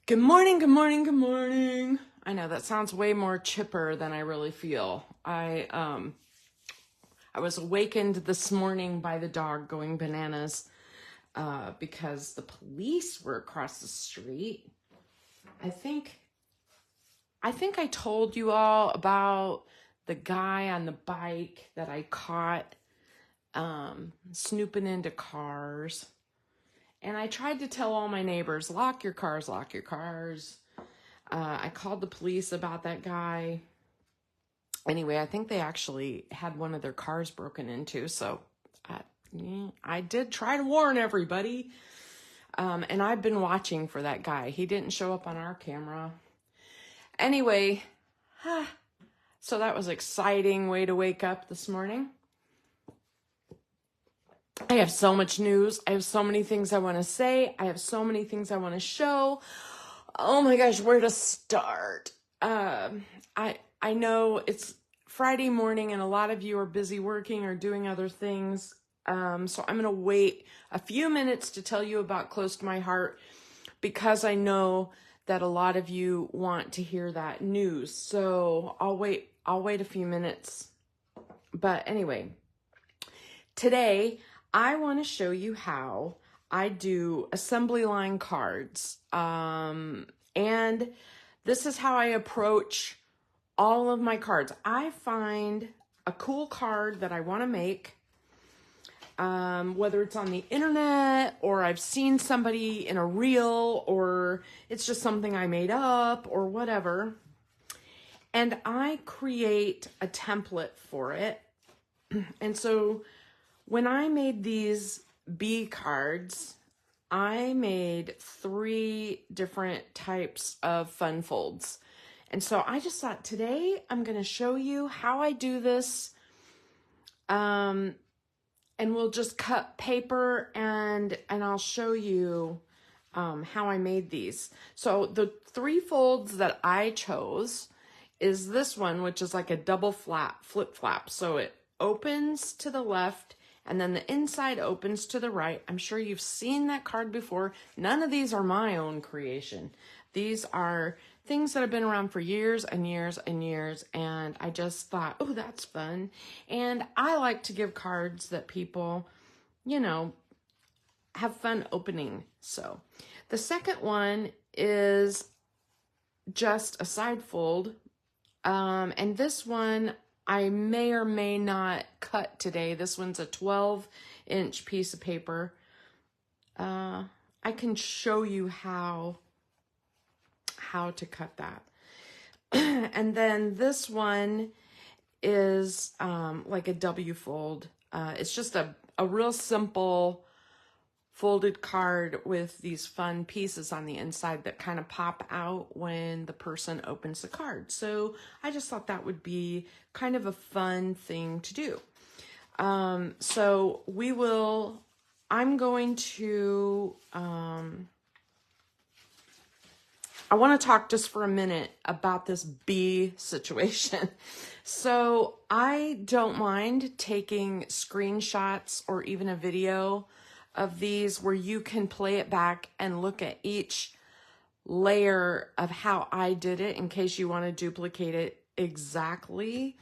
Good morning, good morning, good morning. I know that sounds way more chipper than I really feel. I was awakened this morning by the dog going bananas because the police were across the street. I think I told you all about the guy on the bike that I caught snooping into cars. And I tried to tell all my neighbors, lock your cars, lock your cars. I called the police about that guy. Anyway, I think they actually had one of their cars broken into. So I did try to warn everybody. And I've been watching for that guy. He didn't show up on our camera. Anyway, so that was an exciting way to wake up this morning. I have so much news. I have so many things I want to say. I have so many things I want to show. Oh my gosh, where to start? I know it's Friday morning and a lot of you are busy working or doing other things. So I'm going to wait a few minutes to tell you about Close to My Heart because I know that a lot of you want to hear that news. So I'll wait a few minutes. But anyway, today I want to show you how I do assembly line cards. And this is how I approach all of my cards. I find a cool card that I want to make, whether it's on the internet or I've seen somebody in a reel or it's just something I made up or whatever. And I create a template for it. And so when I made these B cards, I made 3 different types of fun folds. And so I just thought today I'm going to show you how I do this. And we'll just cut paper and I'll show you how I made these. So the 3 folds that I chose is this one, which is like a double flip flap. So it opens to the left and then the inside opens to the right. I'm sure you've seen that card before. None of these are my own creation. These are things that have been around for years and years and years. And I just thought, oh, that's fun. And I like to give cards that people, you know, have fun opening. So the second one is just a side fold. And this one I may or may not cut today. This one's a 12-inch piece of paper. I can show you how to cut that. And then this one is like a W fold. It's just a real simple folded card with these fun pieces on the inside that kind of pop out when the person opens the card. So I just thought that would be kind of a fun thing to do. So I'm going to, I want to talk just for a minute about this bee situation. So I don't mind taking screenshots or even a video of these where you can play it back and look at each layer of how I did it in case you want to duplicate it exactly.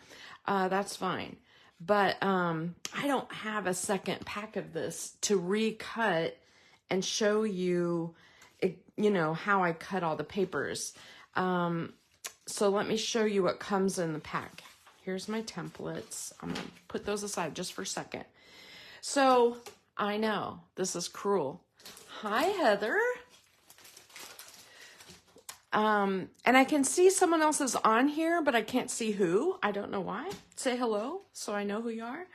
That's fine. But I don't have a second pack of this to recut and show you, you know, how I cut all the papers. So let me show you what comes in the pack. Here's my templates. I'm going to put those aside just for a second. So I know, this is cruel. Hi, Heather. And I can see someone else is on here, but I can't see who. I don't know why. Say hello so I know who you are.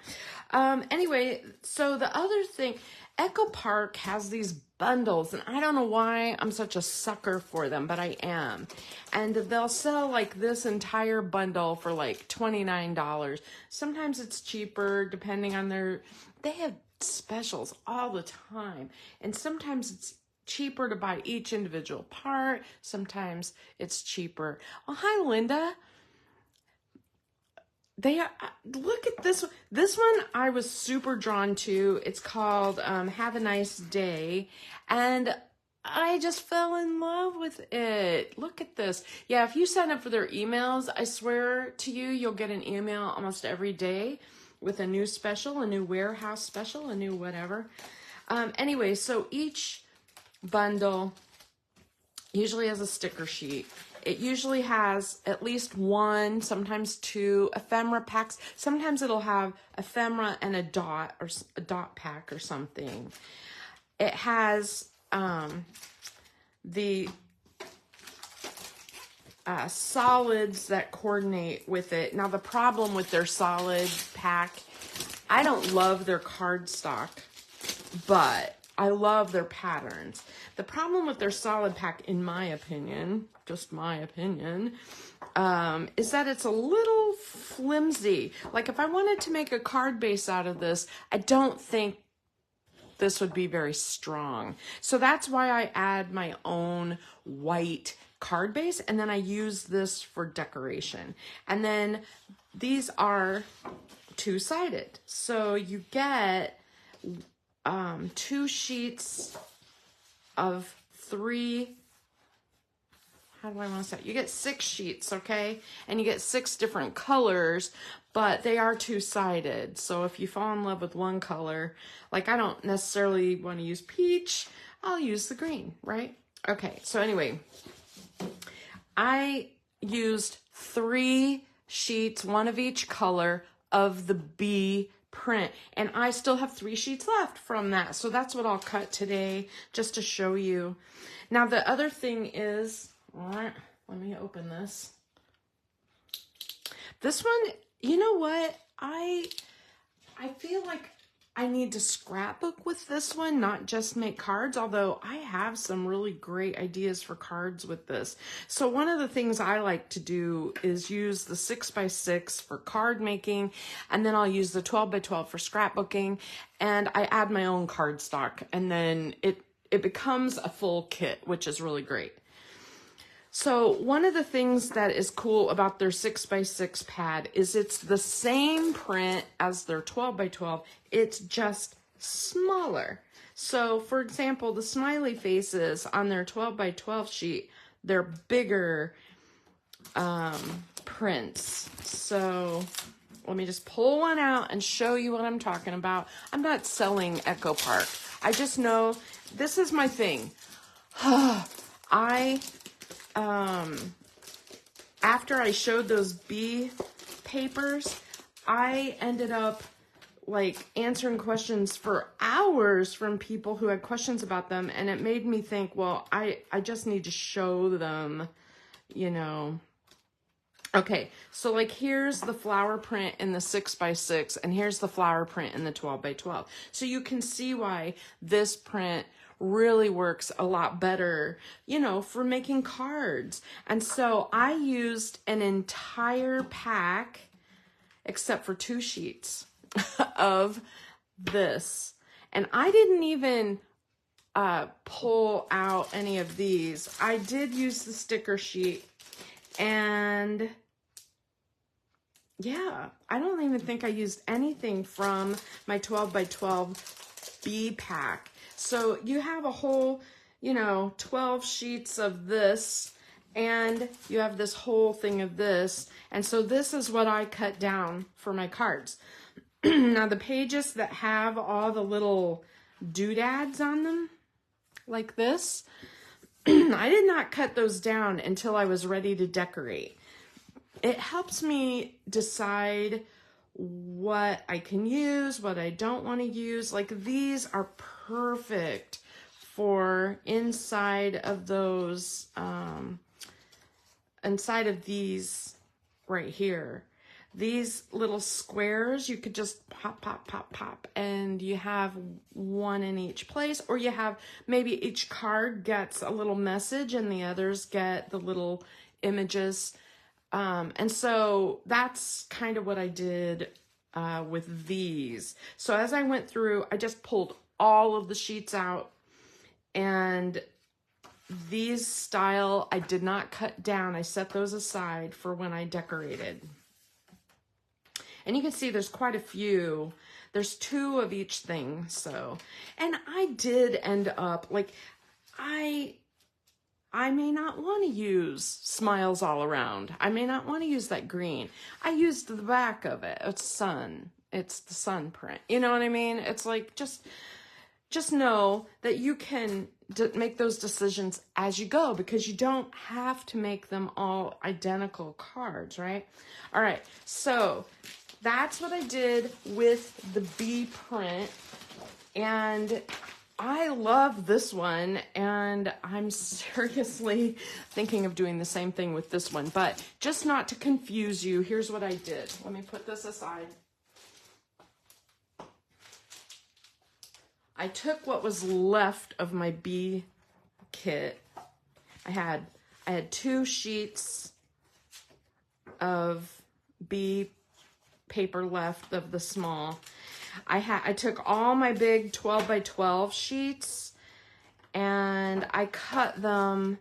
Anyway, so the other thing, Echo Park has these bundles, and I don't know why I'm such a sucker for them, but I am. And they'll sell like this entire bundle for like $29. Sometimes it's cheaper depending on they have specials all the time. And sometimes it's cheaper to buy each individual part. Sometimes it's cheaper. Well, hi, Linda. Look at this one. This one I was super drawn to. It's called Have a Nice Day. And I just fell in love with it. Look at this. Yeah, if you sign up for their emails, I swear to you, you'll get an email almost every day with a new special, a new warehouse special, a new whatever. Anyway, so each bundle usually has a sticker sheet. It usually has at least one, sometimes two ephemera packs. Sometimes it'll have ephemera and a dot or a dot pack or something. It has the solids that coordinate with it. Now, the problem with their solid pack, I don't love their cardstock, but I love their patterns. The problem with their solid pack, in my opinion, just my opinion, is that it's a little flimsy. Like if I wanted to make a card base out of this, I don't think this would be very strong. So that's why I add my own white card base, and then I use this for decoration. And then these are two-sided. So you get 2 sheets of 3, how do I want to say it? You get 6 sheets, okay? And you get 6 different colors, but they are two-sided. So if you fall in love with one color, like I don't necessarily want to use peach, I'll use the green, right? Okay, so anyway, I used 3 sheets, 1 of each color of the bee print, and I still have 3 sheets left from that. So that's what I'll cut today, just to show you. Now the other thing is, all right, let me open this. This one, you know what? I feel like I need to scrapbook with this one, not just make cards, although I have some really great ideas for cards with this. So one of the things I like to do is use the 6x6 for card making, and then I'll use the 12x12 for scrapbooking, and I add my own cardstock, and then it becomes a full kit, which is really great. So one of the things that is cool about their 6x6 pad is it's the same print as their 12x12. It's just smaller. So for example, the smiley faces on their 12x12 sheet, they're bigger prints. So let me just pull one out and show you what I'm talking about. I'm not selling Echo Park. I just know this is my thing. After I showed those bee papers, I ended up like answering questions for hours from people who had questions about them, and it made me think, well, I just need to show them, you know. Okay, so like here's the flower print in the 6x6, and here's the flower print in the 12x12. So you can see why this print really works a lot better, you know, for making cards. And so I used an entire pack, except for 2 sheets of this. And I didn't even pull out any of these. I did use the sticker sheet, and yeah, I don't even think I used anything from my 12x12 bee pack. So you have a whole, you know, 12 sheets of this, and you have this whole thing of this. And so this is what I cut down for my cards. Now the pages that have all the little doodads on them, like this, I did not cut those down until I was ready to decorate. It helps me decide what I can use, what I don't want to use. Like these are perfect for inside of those, inside of these right here. These little squares, you could just pop, pop, pop, pop, and you have one in each place, or you have maybe each card gets a little message and the others get the little images. And so that's kind of what I did with these. So as I went through, I just pulled all of the sheets out, and these style I did not cut down. I set those aside for when I decorated. And you can see there's quite a few. There's 2 of each thing. So, and I did end up like, I may not want to use Smiles All Around. I may not want to use that green. I used the back of it. It's sun. It's the sun print. You know what I mean? It's like, just know that you can make those decisions as you go, because you don't have to make them all identical cards, right? All right, so that's what I did with the bee print, and I love this one, and I'm seriously thinking of doing the same thing with this one. But just not to confuse you, here's what I did. Let me put this aside. I took what was left of my bee kit. I had 2 sheets of bee paper left of the small. I took all my big 12 by 12 sheets and I cut them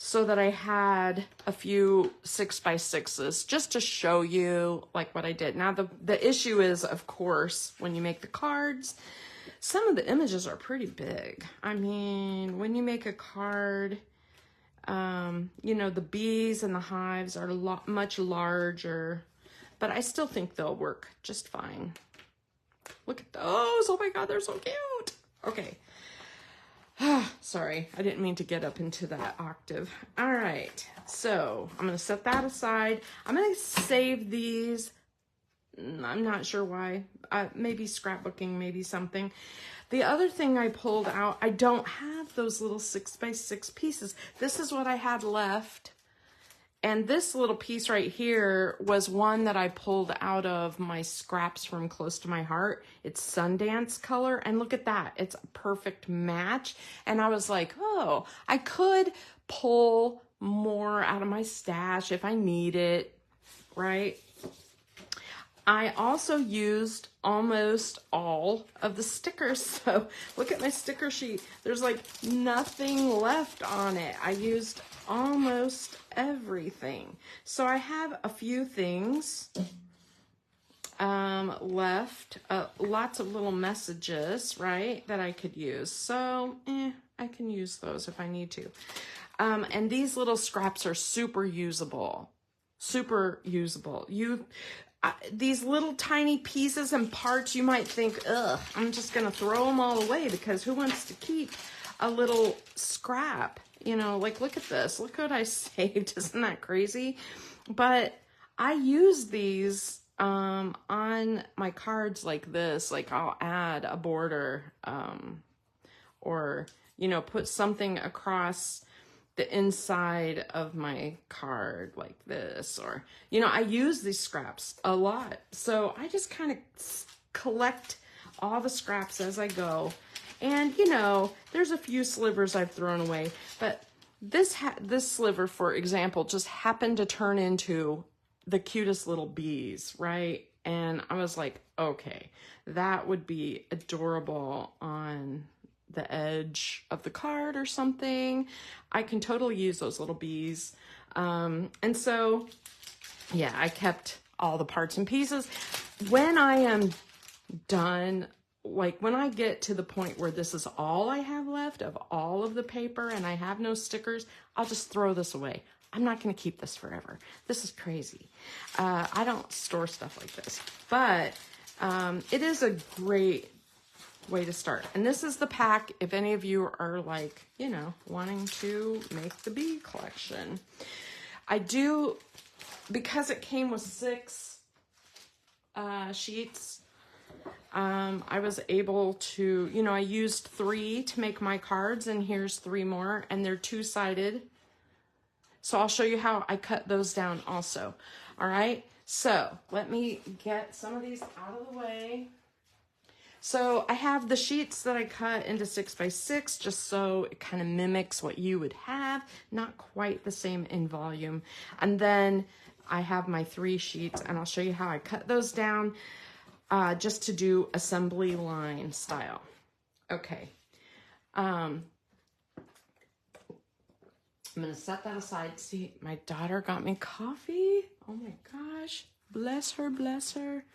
so that I had a few 6 by 6s, just to show you like what I did. Now the issue is, of course, when you make the cards, some of the images are pretty big. I mean, when you make a card, you know, the bees and the hives are much larger, but I still think they'll work just fine. Look at those. Oh my God, they're so cute. Okay. Sorry, I didn't mean to get up into that octave. All right, so I'm going to set that aside. I'm going to save these. I'm not sure why. Maybe scrapbooking, maybe something. The other thing I pulled out, I don't have those little 6 by 6 pieces. This is what I had left. And this little piece right here was one that I pulled out of my scraps from Close to My Heart. It's Sundance color, and look at that. It's a perfect match. And I was like, oh, I could pull more out of my stash if I need it, right? I also used almost all of the stickers. So look at my sticker sheet. There's like nothing left on it. I used almost everything. So I have a few things left, lots of little messages, right, that I could use. So I can use those if I need to. And these little scraps are super usable. Super usable. These little tiny pieces and parts, you might think, ugh, I'm just gonna throw them all away, because who wants to keep a little scrap? You know, like, look at this. Look what I saved. Isn't that crazy? But I use these on my cards like this. Like, I'll add a border or, you know, put something across the inside of my card like this, or, you know, I use these scraps a lot. So I just kind of collect all the scraps as I go. And, you know, there's a few slivers I've thrown away, but this sliver, for example, just happened to turn into the cutest little bees, right? And I was like, okay, that would be adorable on the edge of the card or something. I can totally use those little bees. And so, yeah, I kept all the parts and pieces. When I am done, like when I get to the point where this is all I have left of all of the paper and I have no stickers, I'll just throw this away. I'm not going to keep this forever. This is crazy. I don't store stuff like this, but it is a great way to start. And this is the pack if any of you are like, you know, wanting to make the bee collection. I do, because it came with 6 sheets, I was able to, you know, I used 3 to make my cards, and here's 3 more, and they're 2-sided. So I'll show you how I cut those down also. All right, so let me get some of these out of the way. So I have the sheets that I cut into 6 by 6, just so it kind of mimics what you would have, not quite the same in volume. And then I have my 3 sheets, and I'll show you how I cut those down, just to do assembly line style. Okay. I'm gonna set that aside. See, my daughter got me coffee. Oh my gosh, bless her, bless her.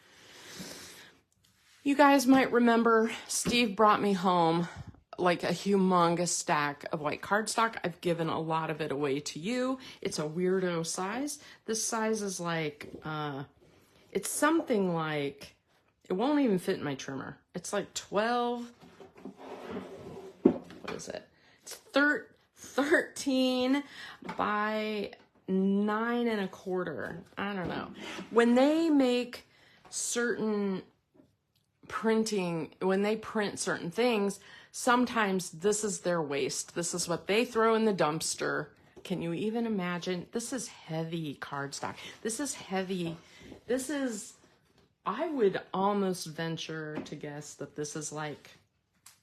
You guys might remember Steve brought me home like a humongous stack of white cardstock. I've given a lot of it away to you. It's a weirdo size. This size is like, it's something like, it won't even fit in my trimmer. It's like 12, what is it? It's 13 by 9 1/4. I don't know. When they make certain when they print certain things, sometimes this is their waste. This is what they throw in the dumpster. Can you even imagine? This is heavy cardstock. This is heavy. This is, I would almost venture to guess that this is like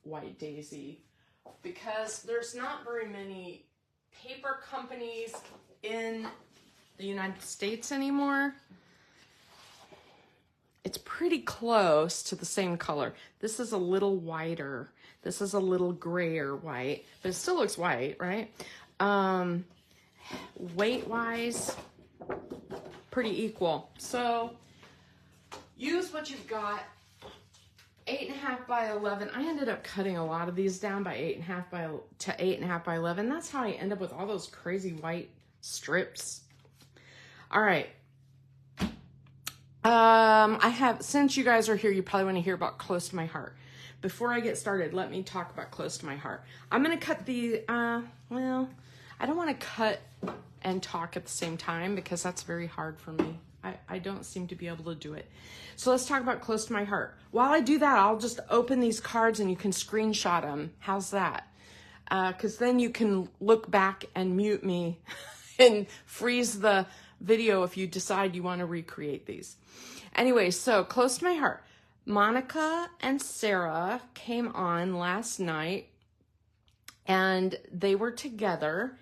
White Daisy, because there's not very many paper companies in the United States anymore. It's pretty close to the same color. This is a little whiter. This is a little grayer white, but it still looks white, right? Weight-wise, pretty equal. So use what you've got. 8.5 by 11. I ended up cutting a lot of these down by 8.5 by 11. That's how I end up with all those crazy white strips. All right. Since you guys are here, you probably want to hear about Close to My Heart. Before I get started, let me talk about Close to My Heart. I'm going to cut the, well, I don't want to cut and talk at the same time because that's very hard for me. I don't seem to be able to do it. So let's talk about Close to My Heart. While I do that, I'll just open these cards and you can screenshot them. How's that? Because then you can look back and mute me and freeze the video if you decide you want to recreate these. Anyway, so Close to My Heart. Monica and Sarah came on last night and they were together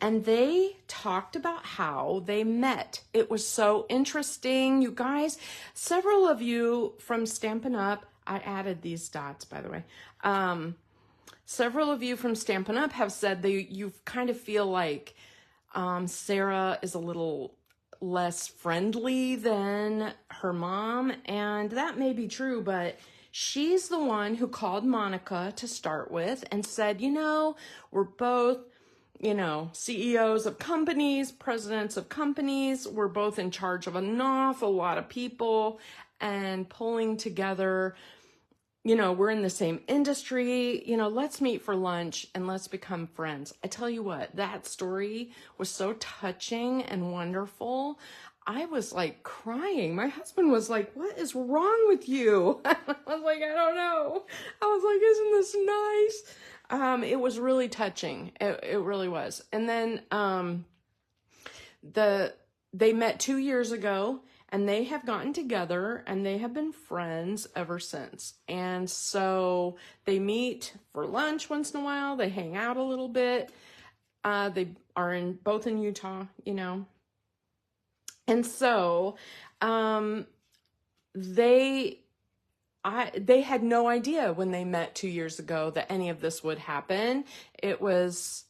and they talked about how they met. It was so interesting, you guys. Several of you from Stampin' Up, I added these dots, by the way. Several of you from Stampin' Up have said you kind of feel like Sarah is a little less friendly than her mom, and that may be true, but she's the one who called Monica to start with and said, you know, we're both, you know, CEOs of companies, presidents of companies, we're both in charge of an awful lot of people, and pulling together, you know, we're in the same industry, you know, let's meet for lunch and let's become friends. I tell you what, that story was so touching and wonderful. I was like crying. My husband was like, what is wrong with you? I was like, I don't know. I was like, isn't this nice? It was really touching. It really was. And then they met 2 years ago. And they have gotten together and they have been friends ever since. And so they meet for lunch once in a while. They hang out a little bit. They are both in Utah, you know. And so they had no idea when they met 2 years ago that any of this would happen. It was,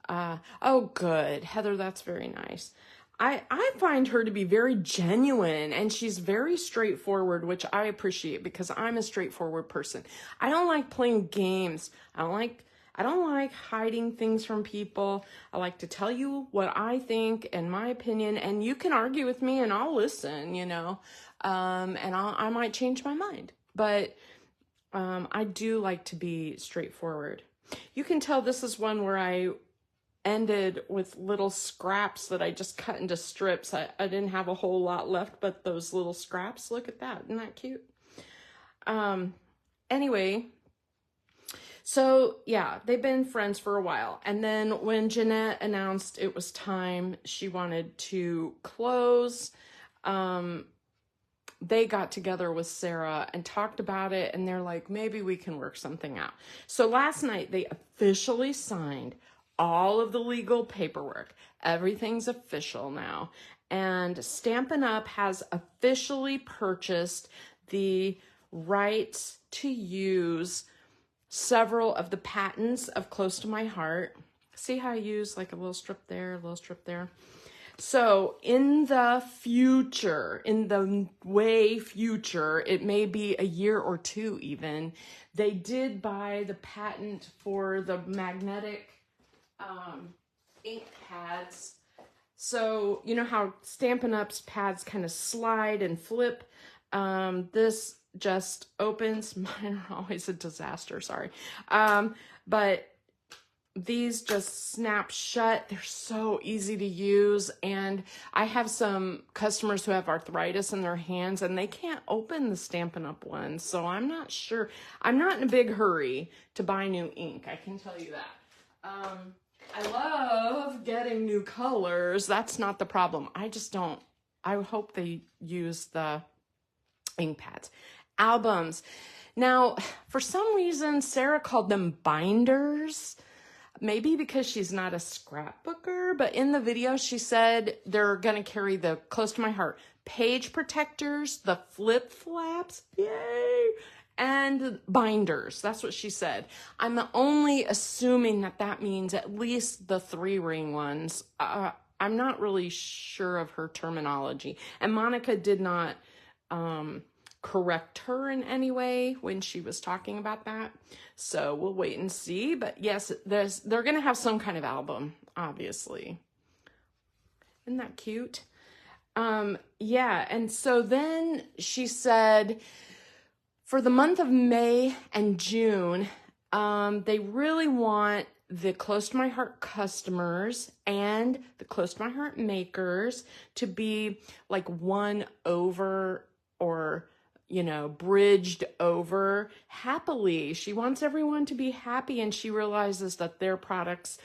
oh, good. Heather, that's very nice. I find her to be very genuine and she's very straightforward, which I appreciate because I'm a straightforward person. I don't like playing games. I don't like hiding things from people. I like to tell you what I think and my opinion, and you can argue with me and I'll listen, you know, and I might change my mind, but I do like to be straightforward. You can tell this is one where I ended with little scraps that I just cut into strips. I didn't have a whole lot left, but those little scraps, look at that. Isn't that cute? Anyway, so yeah, they've been friends for a while. And then when Jeanette announced it was time, she wanted to close, they got together with Sarah and talked about it. And they're like, maybe we can work something out. So last night they officially signed all of the legal paperwork. Everything's official now. And Stampin' Up! Has officially purchased the rights to use several of the patents of Close to My Heart. See how I use like a little strip there, a little strip there? So in the future, in the way future, it may be a year or two even, they did buy the patent for the magnetic ink pads. So you know how Stampin' Up's pads kind of slide and flip? This just opens. Mine are always a disaster, sorry. But these just snap shut. They're so easy to use. And I have some customers who have arthritis in their hands and they can't open the Stampin' Up ones. So I'm not sure. I'm not in a big hurry to buy new ink. I can tell you that. I love getting new colors. That's not the problem. I just don't. I hope they use the ink pads. Albums. Now, for some reason, Sarah called them binders. Maybe because she's not a scrapbooker, but in the video she said they're going to carry the, close to my heart, page protectors, the flip flaps, yay, and binders. That's what she said. I'm only assuming that that means at least the 3-ring ones. I'm not really sure of her terminology. And Monica did not correct her in any way when she was talking about that. So we'll wait and see. But yes, they're going to have some kind of album, obviously. Isn't that cute? Yeah. And so then she said for the month of May and June, they really want the Close to My Heart customers and the Close to My Heart makers to be like won over or, you know, bridged over happily. She wants everyone to be happy, and she realizes that their products,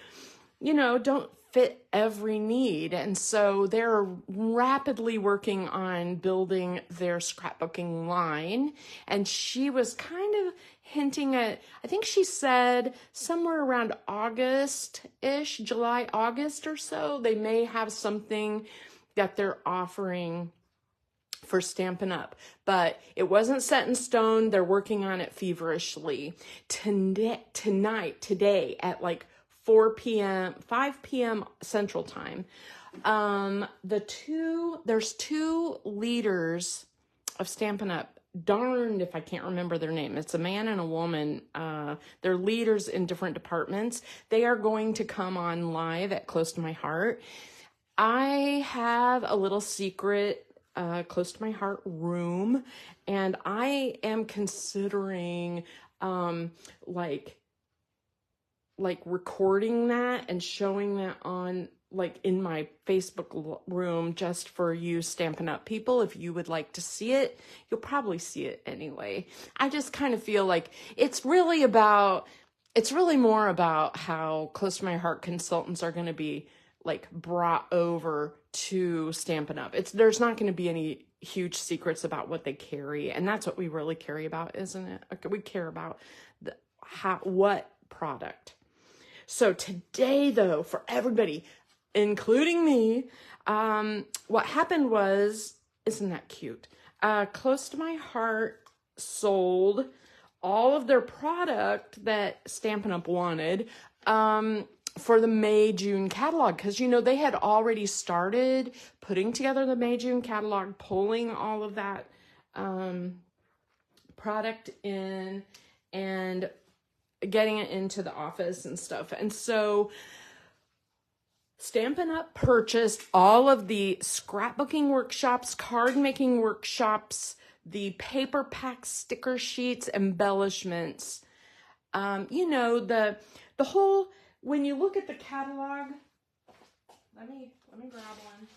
you know, don't fit every need. And so they're rapidly working on building their scrapbooking line. And she was kind of hinting at, I think she said somewhere around August-ish, July, August or so, they may have something that they're offering for Stampin' Up, but it wasn't set in stone. They're working on it feverishly. Today at like 4 p.m., 5 p.m. Central Time, there's 2 leaders of Stampin' Up. Darned if I can't remember their name. It's a man and a woman. They're leaders in different departments. They are going to come on live at Close to My Heart. I have a little secret Close to My Heart room, and I am considering like recording that and showing that on like in my Facebook room just for you Stampin' Up people. If you would like to see it, you'll probably see it anyway. I just kind of feel like it's really more about how Close to My Heart consultants are going to be like brought over to Stampin' Up. There's not going to be any huge secrets about what they carry, and that's what we really care about, isn't it? We care about what product. So today, though, for everybody, including me, what happened was, isn't that cute? Close to My Heart sold all of their product that Stampin' Up wanted for the May-June catalog, because, you know, they had already started putting together the May-June catalog, pulling all of that product in and getting it into the office and stuff. And so Stampin' Up purchased all of the scrapbooking workshops, card making workshops, the paper pack sticker sheets, embellishments. You know, the whole, when you look at the catalog, let me grab one.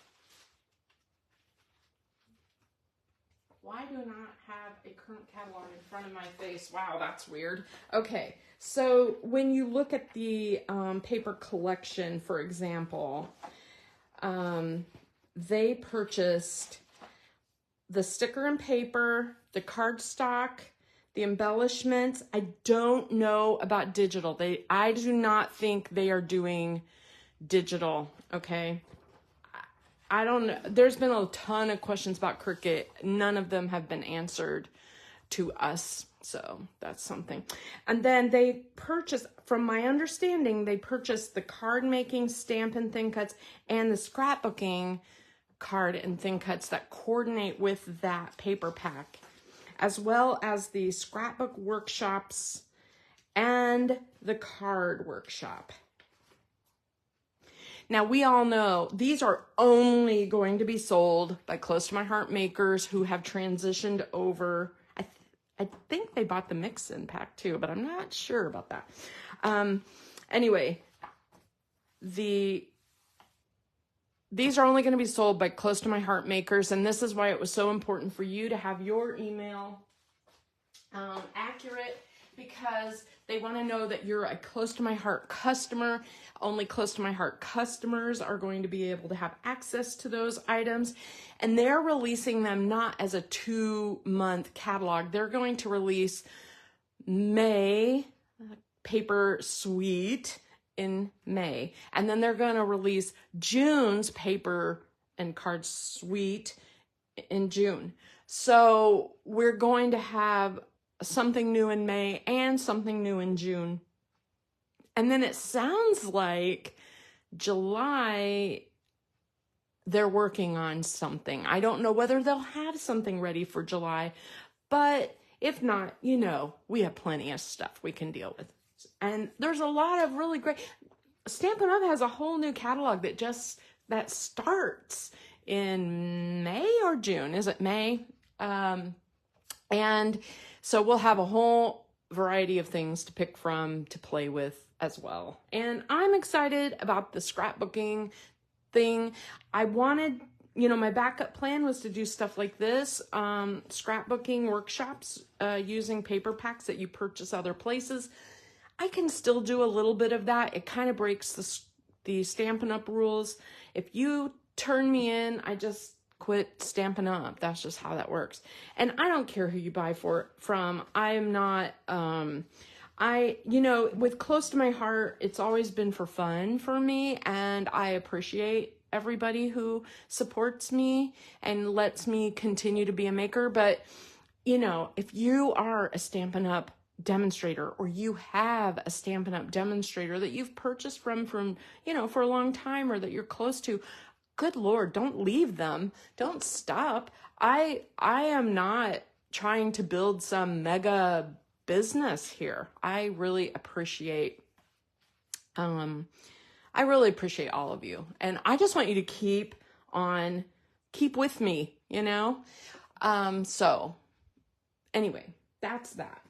Why do I not have a current catalog in front of my face? Wow, that's weird. Okay, so when you look at the paper collection, for example, they purchased the sticker and paper, the cardstock, the embellishments. I don't know about digital. I do not think they are doing digital, okay? I don't know. There's been a ton of questions about Cricut. None of them have been answered to us So that's something. And then they purchased, from my understanding, they purchased the card making, stamp and thin cuts, and the scrapbooking card and thin cuts that coordinate with that paper pack, as well as the scrapbook workshops and the card workshop. Now, we all know these are only going to be sold by Close to My Heart makers who have transitioned over. I think they bought the mix-in pack too, but I'm not sure about that. Anyway, these are only going to be sold by Close to My Heart makers, and this is why it was so important for you to have your email accurate, because they want to know that you're a Close to My Heart customer. Only Close to My Heart customers are going to be able to have access to those items. And they're releasing them not as a 2-month catalog. They're going to release May paper suite in May. And then they're going to release June's paper and card suite in June. So we're going to have something new in May and something new in June. And then it sounds like July, they're working on something. I don't know whether they'll have something ready for July, but if not, you know, we have plenty of stuff we can deal with. And there's a lot of really great, Stampin' Up! Has a whole new catalog that starts in May or June. Is it May? And so we'll have a whole variety of things to pick from, to play with as well. And I'm excited about the scrapbooking thing. I wanted, you know, my backup plan was to do stuff like this, scrapbooking workshops using paper packs that you purchase other places. I can still do a little bit of that. It kind of breaks the Stampin' Up! Rules. If you turn me in, I just quit Stampin' Up! That's just how that works. And I don't care who you buy from. I am not, you know, with Close to My Heart, it's always been for fun for me, and I appreciate everybody who supports me and lets me continue to be a maker. But, you know, if you are a Stampin' Up! Demonstrator, or you have a Stampin' Up! Demonstrator that you've purchased from, you know, for a long time, or that you're close to, good Lord, don't leave them. Don't stop. I am not trying to build some mega business here. I really appreciate all of you. And I just want you to keep with me, you know? So anyway, that's that.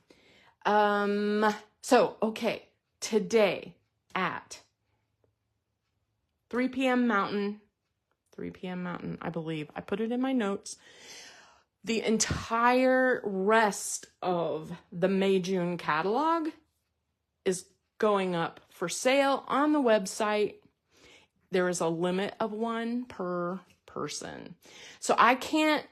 So, okay, today at 3 p.m. Mountain, I believe. I put it in my notes. The entire rest of the May-June catalog is going up for sale on the website. There is a limit of 1 per person. So I can't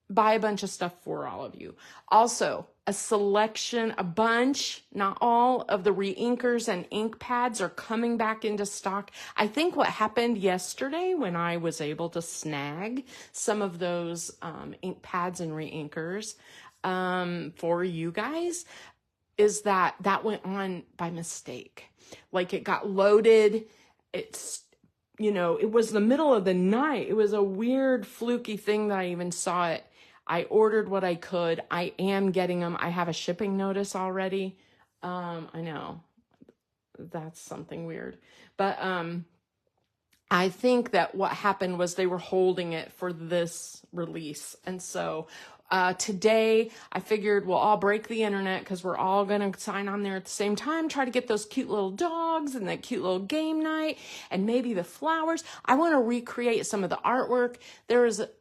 buy a bunch of stuff for all of you. Also, a bunch, not all, of the re-inkers and ink pads are coming back into stock. I think what happened yesterday when I was able to snag some of those ink pads and re-inkers for you guys is that went on by mistake. Like, it got loaded. It's, you know, it was the middle of the night. It was a weird fluky thing that I even saw it. I ordered what I could. I am getting them. I have a shipping notice already. I know that's something weird, but I think that what happened was they were holding it for this release. And so today I figured we'll all break the internet, because we're all going to sign on there at the same time, try to get those cute little dogs and that cute little game night and maybe the flowers. I want to recreate some of the artwork.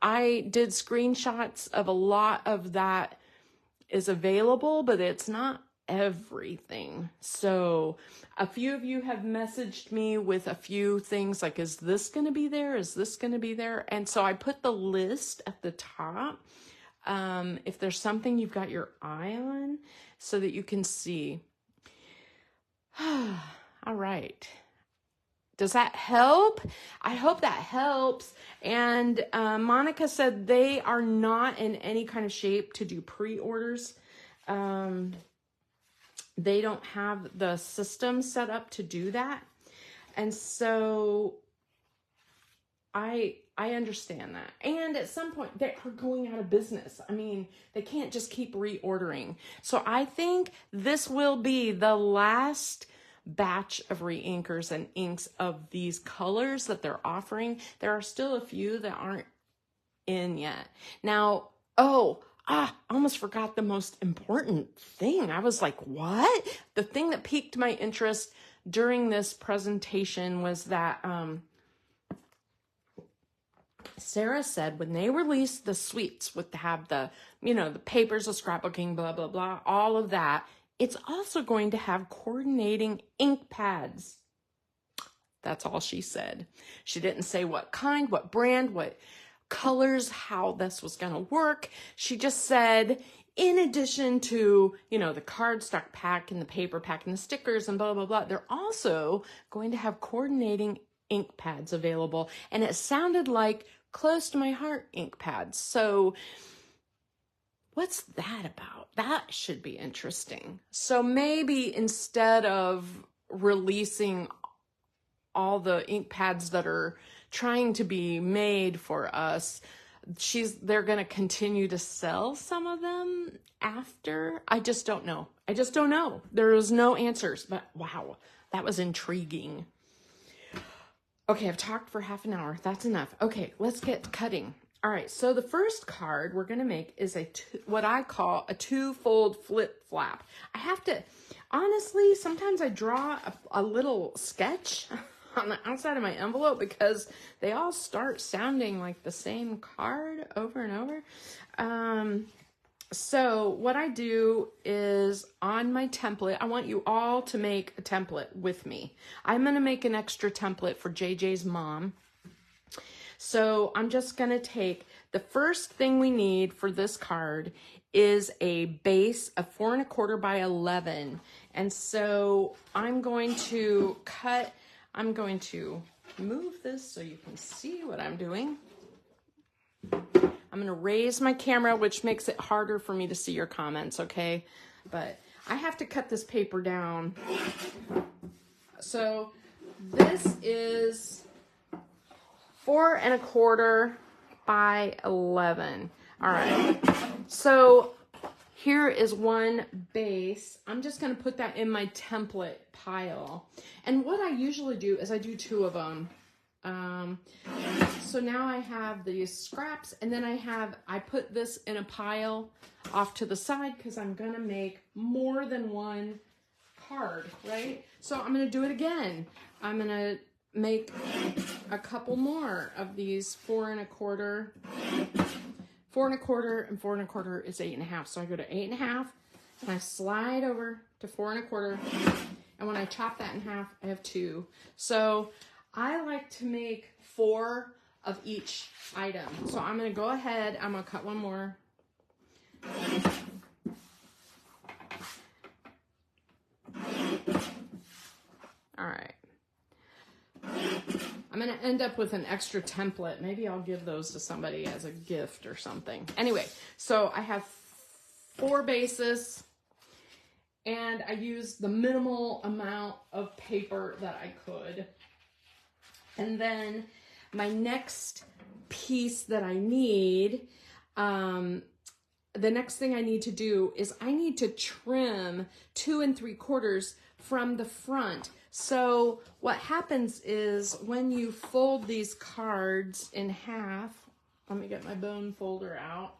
I did screenshots of a lot of that is available, but it's not everything. So a few of you have messaged me with a few things like, is this going to be there? Is this going to be there? And so I put the list at the top. If there's something you've got your eye on, so that you can see. All right. Does that help? I hope that helps. And Monica said they are not in any kind of shape to do pre-orders. they don't have the system set up to do that. And so I understand that. And at some point they are going out of business. I mean, they can't just keep reordering. So I think this will be the last batch of reinkers and inks of these colors that they're offering. There are still a few that aren't in yet. Now, I almost forgot the most important thing. I was like, what? The thing that piqued my interest during this presentation was that Sarah said when they release the suites with have the, the papers of scrapbooking, blah, blah, blah, all of that, it's also going to have coordinating ink pads. That's all she said. She didn't say what kind, what brand, what colors, how this was going to work. She just said, in addition to, the cardstock pack and the paper pack and the stickers and blah, blah, blah, they're also going to have coordinating ink pads available. And it sounded like close to my heart ink pads. So what's that about? That should be interesting. So maybe instead of releasing all the ink pads that are trying to be made for us, they're going to continue to sell some of them after. I just don't know. There is no answers, but wow, that was intriguing. Okay, I've talked for half an hour. That's enough. Okay, let's get cutting. All right, so the first card we're going to make is what I call a two-fold flip-flap. I have to, honestly, sometimes I draw a little sketch on the outside of my envelope because they all start sounding like the same card over and over. So what I do is on my template, I want you all to make a template with me. I'm going to make an extra template for JJ's mom. So I'm just going to take the first thing we need for this card is a base of 4 1/4 by 11. And so I'm going to move this so you can see what I'm doing. I'm going to raise my camera, which makes it harder for me to see your comments, okay? But I have to cut this paper down. So this is 4 1/4 by 11. All right. So here is one base. I'm just going to put that in my template pile. And what I usually do is I do 2 of them. So now I have these scraps, and then I put this in a pile off to the side because I'm going to make more than one card, right? So I'm going to do it again. I'm going to make a couple more of these 4 1/4. 4 1/4 and 4 1/4 is 8 1/2. So I go to 8 1/2 and I slide over to 4 1/4. And when I chop that in half, I have 2. So I like to make 4 of each item. So I'm going to go ahead. I'm going to cut one more. All right. I'm going to end up with an extra template. Maybe I'll give those to somebody as a gift or something. Anyway, so I have 4 bases, and I used the minimal amount of paper that I could. And then my next piece that I need, the next thing I need to do is I need to trim 2 3/4 from the front. So what happens is when you fold these cards in half, let me get my bone folder out.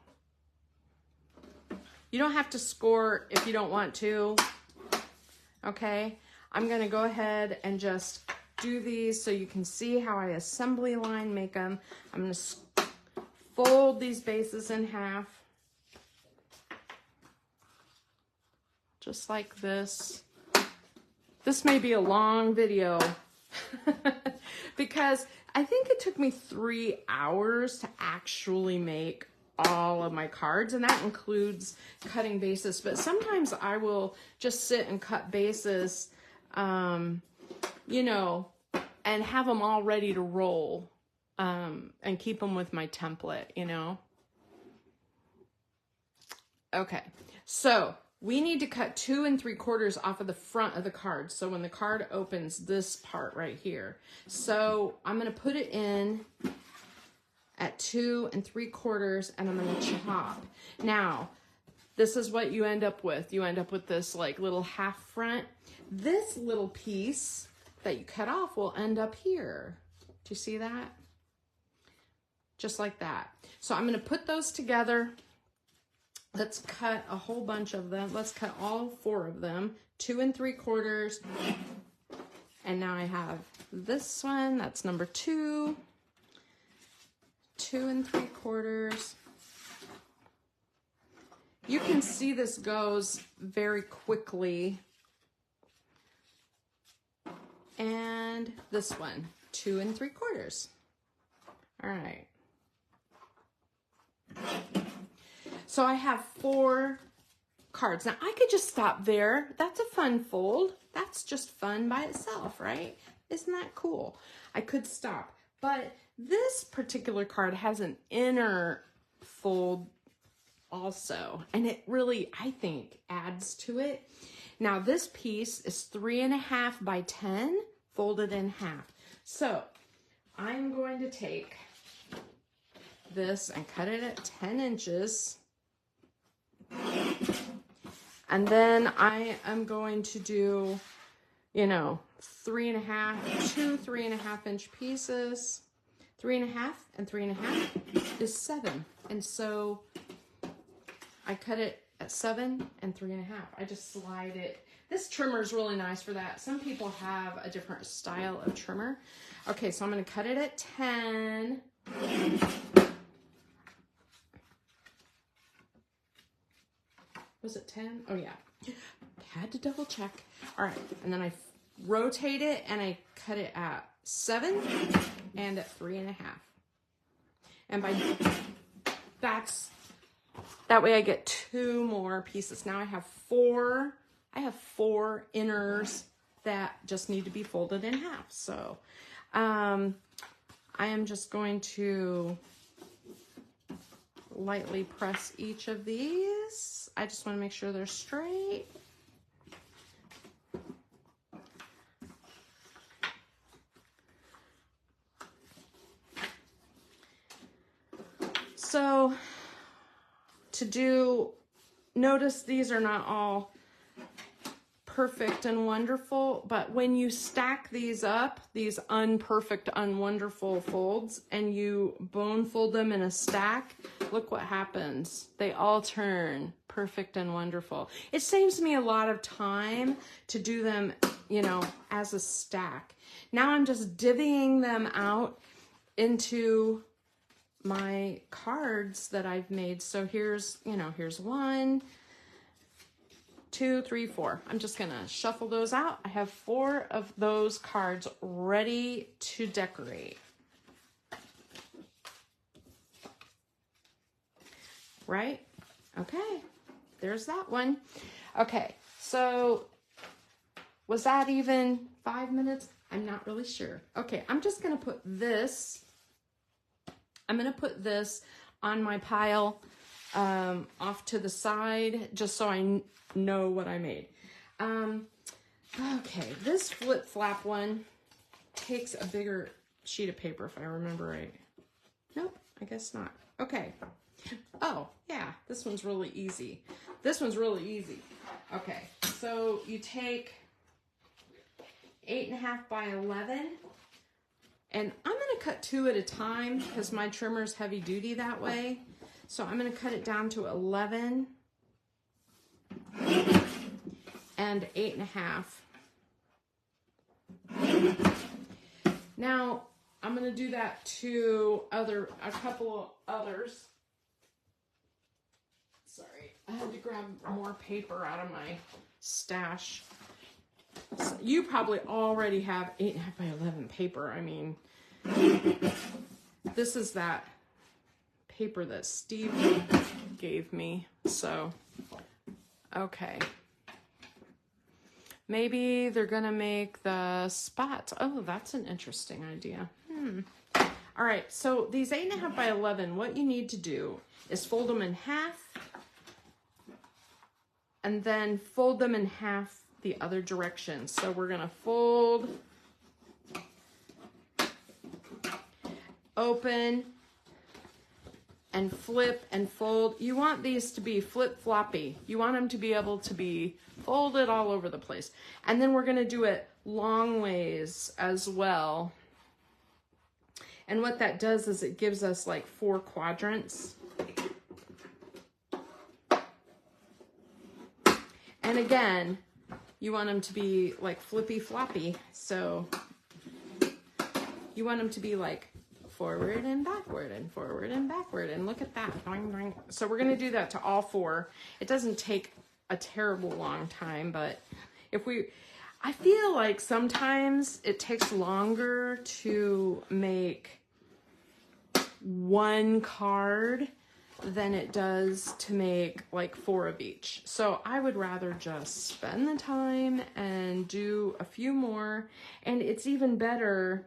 You don't have to score if you don't want to, okay? I'm gonna go ahead and just do these so you can see how I assembly line make them. I'm gonna fold these bases in half, just like this. This may be a long video because I think it took me 3 hours to actually make all of my cards, and that includes cutting bases. But sometimes I will just sit and cut bases, you know, and have them all ready to roll, and keep them with my template, you know. Okay, so we need to cut 2 3/4 off of the front of the card. So when the card opens, this part right here. So I'm going to put it in at 2 3/4 and I'm going to chop. Now, this is what you end up with. You end up with this like little half front. This little piece that you cut off will end up here. Do you see that? Just like that. So I'm going to put those together. Let's cut a whole bunch of them. Let's cut all 4 of them, 2 3/4. And now I have this one, that's number 2, 2 3/4. You can see this goes very quickly. And this one, 2 3/4. All right. So I have 4 cards. Now I could just stop there. That's a fun fold. That's just fun by itself, right? Isn't that cool? I could stop, but this particular card has an inner fold also, and it really, I think, adds to it. Now this piece is 3.5 by 10 folded in half. So I'm going to take this and cut it at 10 inches. And then I am going to do, you know, 2 3.5 inch pieces. 3.5 and 3.5 is 7. And so I cut it at 7 and 3.5. I just slide it. This trimmer is really nice for that. Some people have a different style of trimmer. Okay, so I'm going to cut it at 10. Was it 10? Oh yeah, had to double check. All right, and then I rotate it and I cut it at 7 and at 3.5. And by that way I get 2 more pieces. Now I have 4. I have 4 inners that just need to be folded in half. So I am just going to lightly press each of these. I just want to make sure they're straight. So notice these are not all perfect and wonderful, but when you stack these up, these unperfect, unwonderful folds, and you bone fold them in a stack, look what happens. They all turn perfect and wonderful. It saves me a lot of time to do them, you know, as a stack. Now I'm just divvying them out into my cards that I've made. So here's, you know, here's 1, 2, 3, 4. I'm just gonna shuffle those out. I have 4 of those cards ready to decorate. Right? Okay, there's that one. Okay, so was that even 5 minutes? I'm not really sure. Okay, I'm just gonna put this, on my pile off to the side, just so I know what I made. Okay, this flip flap one takes a bigger sheet of paper, if I remember right. Nope, I guess not. Okay. Oh, yeah, this one's really easy. This one's really easy. Okay, so you take 8.5 by 11, and I'm going to cut 2 at a time because my trimmer is heavy duty that way. So I'm going to cut it down to 11 and 8.5. Now I'm going to do that to a couple of others. Sorry, I had to grab more paper out of my stash. So you probably already have 8.5 by 11 paper. I mean, this is that paper that Steve gave me. So, okay. Maybe they're gonna make the spots. Oh, that's an interesting idea. All right, so these 8.5 by 11, what you need to do is fold them in half. and then fold them in half the other direction. So we're gonna fold, open, and flip and fold. You want these to be flip-floppy. You want them to be able to be folded all over the place. And then we're gonna do it long ways as well. And what that does is it gives us like 4 quadrants. And again, you want them to be like flippy-floppy. So you want them to be like forward and backward and forward and backward. And look at that. So we're going to do that to all 4. It doesn't take a terrible long time, but I feel like sometimes it takes longer to make one card than it does to make like 4 of each. So I would rather just spend the time and do a few more. And it's even better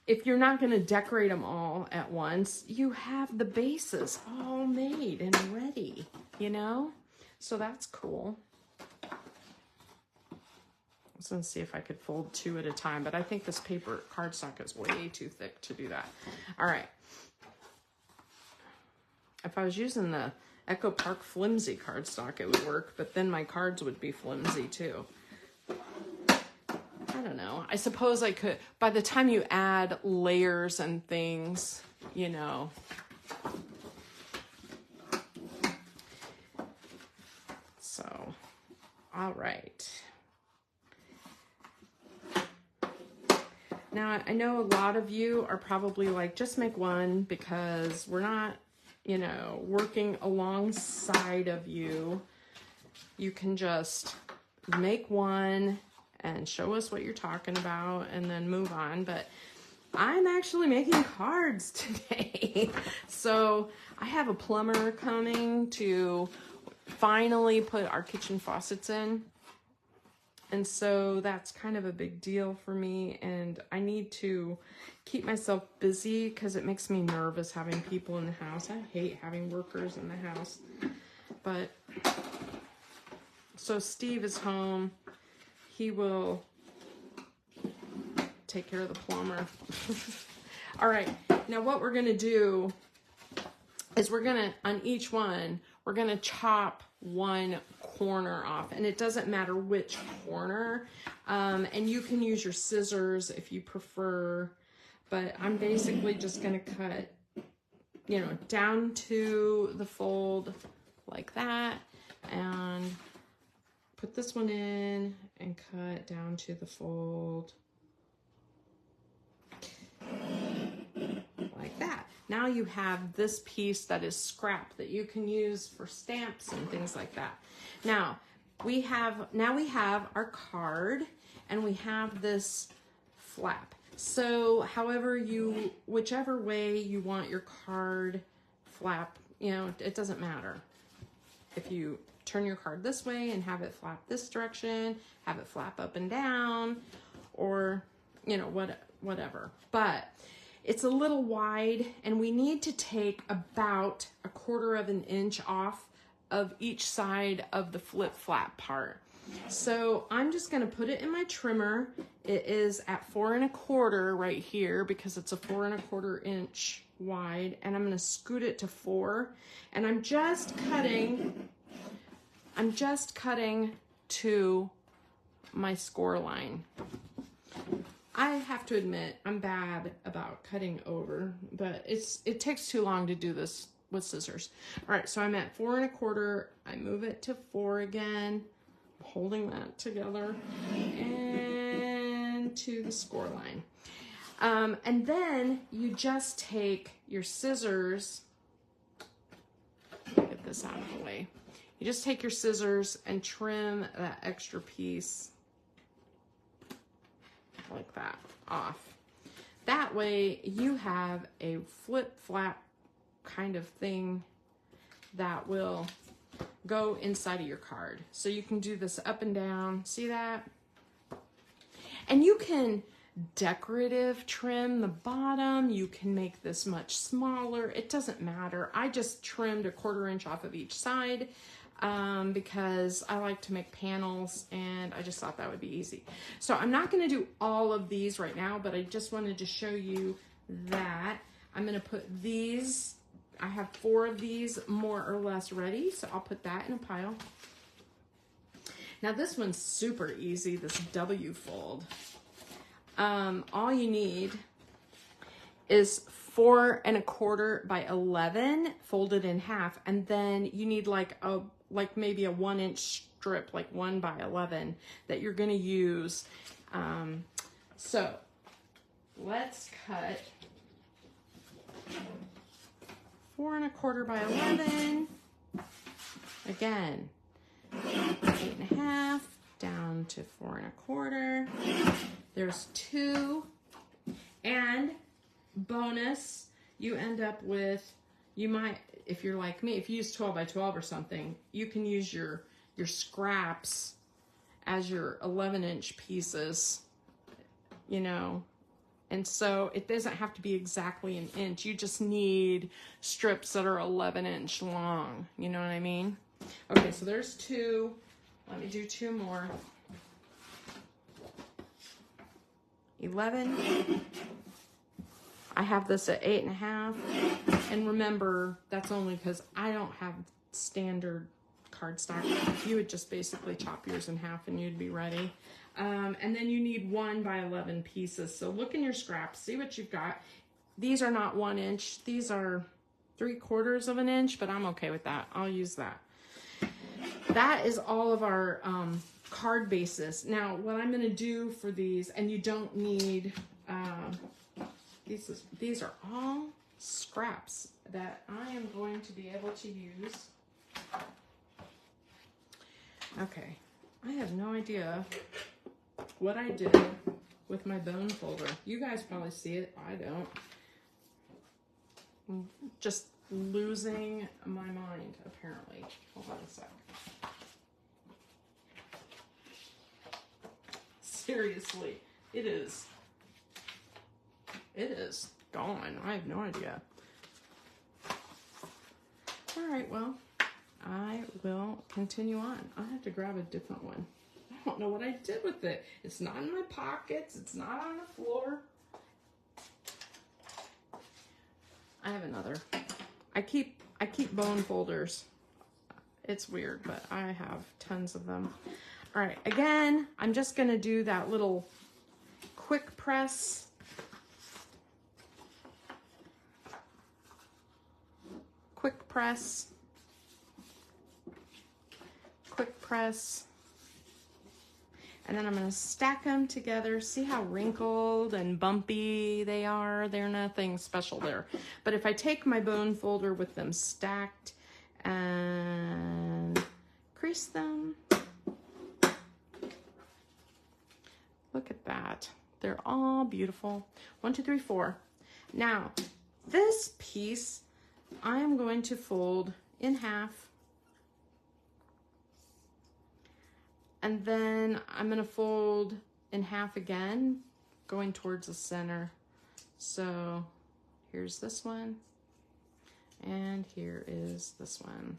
if you're not going to decorate them all at once, you have the bases all made and ready, you know? So that's cool. I was going to see if I could fold 2 at a time, but I think this paper cardstock is way too thick to do that. All right. If I was using the Echo Park flimsy cardstock, it would work, but then my cards would be flimsy too. I don't know. I suppose I could, by the time you add layers and things, you know. So, all right. Now, I know a lot of you are probably like, just make one because we're not, you know, working alongside of you. You can just make one and show us what you're talking about and then move on. But I'm actually making cards today. So I have a plumber coming to finally put our kitchen faucets in. And so that's kind of a big deal for me. And I need to keep myself busy because it makes me nervous having people in the house. I hate having workers in the house. But so Steve is home. He will take care of the plumber. All right, now what we're gonna do is we're gonna, on each one, we're gonna chop one corner off, and it doesn't matter which corner. And you can use your scissors if you prefer, but I'm basically just gonna cut, you know, down to the fold like that, and put this one in and cut down to the fold like that. Now you have this piece that is scrap that you can use for stamps and things like that. Now we have our card, and we have this flap. So whichever way you want your card flap, you know, it doesn't matter. If you turn your card this way and have it flap this direction, have it flap up and down, or, you know, whatever. But it's a little wide, and we need to take about 1/4 of an inch off of each side of the flip flap part. So I'm just gonna put it in my trimmer. It is at 4 1/4 right here because it's a 4 1/4 inch wide, and I'm gonna scoot it to 4, and I'm just cutting to my score line. I have to admit, I'm bad about cutting over, but it takes too long to do this with scissors. All right, so I'm at 4 1/4. I move it to 4 again, holding that together, and to the score line. And then you just take your scissors, get this out of the way. You just take your scissors and trim that extra piece like that off. That way you have a flip flap kind of thing that will go inside of your card. So you can do this up and down, see that? And you can decorative trim the bottom. You can make this much smaller. It doesn't matter. I just trimmed 1/4 inch off of each side. because I like to make panels and I just thought that would be easy. So I'm not going to do all of these right now, but I just wanted to show you that I'm going to put these, I have 4 of these more or less ready, so I'll put that in a pile. Now this one's super easy, this W fold. All you need is 4 1/4 by 11 folded in half, and then you need like maybe a 1-inch strip, like 1 by 11 that you're going to use. So let's cut 4 1/4 by 11. Again, 8 1/2 down to 4 1/4. There's 2, and bonus, you end up with, you might, if you're like me, if you use 12 by 12 or something, you can use your scraps as your 11-inch pieces, you know. And so it doesn't have to be exactly an inch. You just need strips that are 11-inch long. You know what I mean? Okay, so there's 2. Let me do 2 more. 11. I have this at 8 1/2. And remember, that's only because I don't have standard cardstock. You would just basically chop yours in half and you'd be ready. And then you need 1 by 11 pieces. So look in your scraps, see what you've got. These are not 1 inch. These are 3/4 of an inch, but I'm okay with that. I'll use that. That is all of our card bases. Now, what I'm going to do for these, and you don't need, these are all scraps that I am going to be able to use. Okay, I have no idea what I did with my bone folder. You guys probably see it. I don't. I'm just losing my mind, apparently. Hold on a sec. Seriously, it is gone. I have no idea. All right, well, I will continue on. I have to grab a different one. I don't know what I did with it. It's not in my pockets. It's not on the floor. I have another. I keep bone folders. It's weird, but I have tons of them. All right, again, I'm just gonna do that little quick press. Quick press. Quick press. And then I'm gonna stack them together. See how wrinkled and bumpy they are? They're nothing special there. But if I take my bone folder with them stacked and crease them, look at that. They're all beautiful. 1, 2, 3, 4. Now, this piece I am going to fold in half. And then I'm going to fold in half again, going towards the center. So here's this one. And here is this one.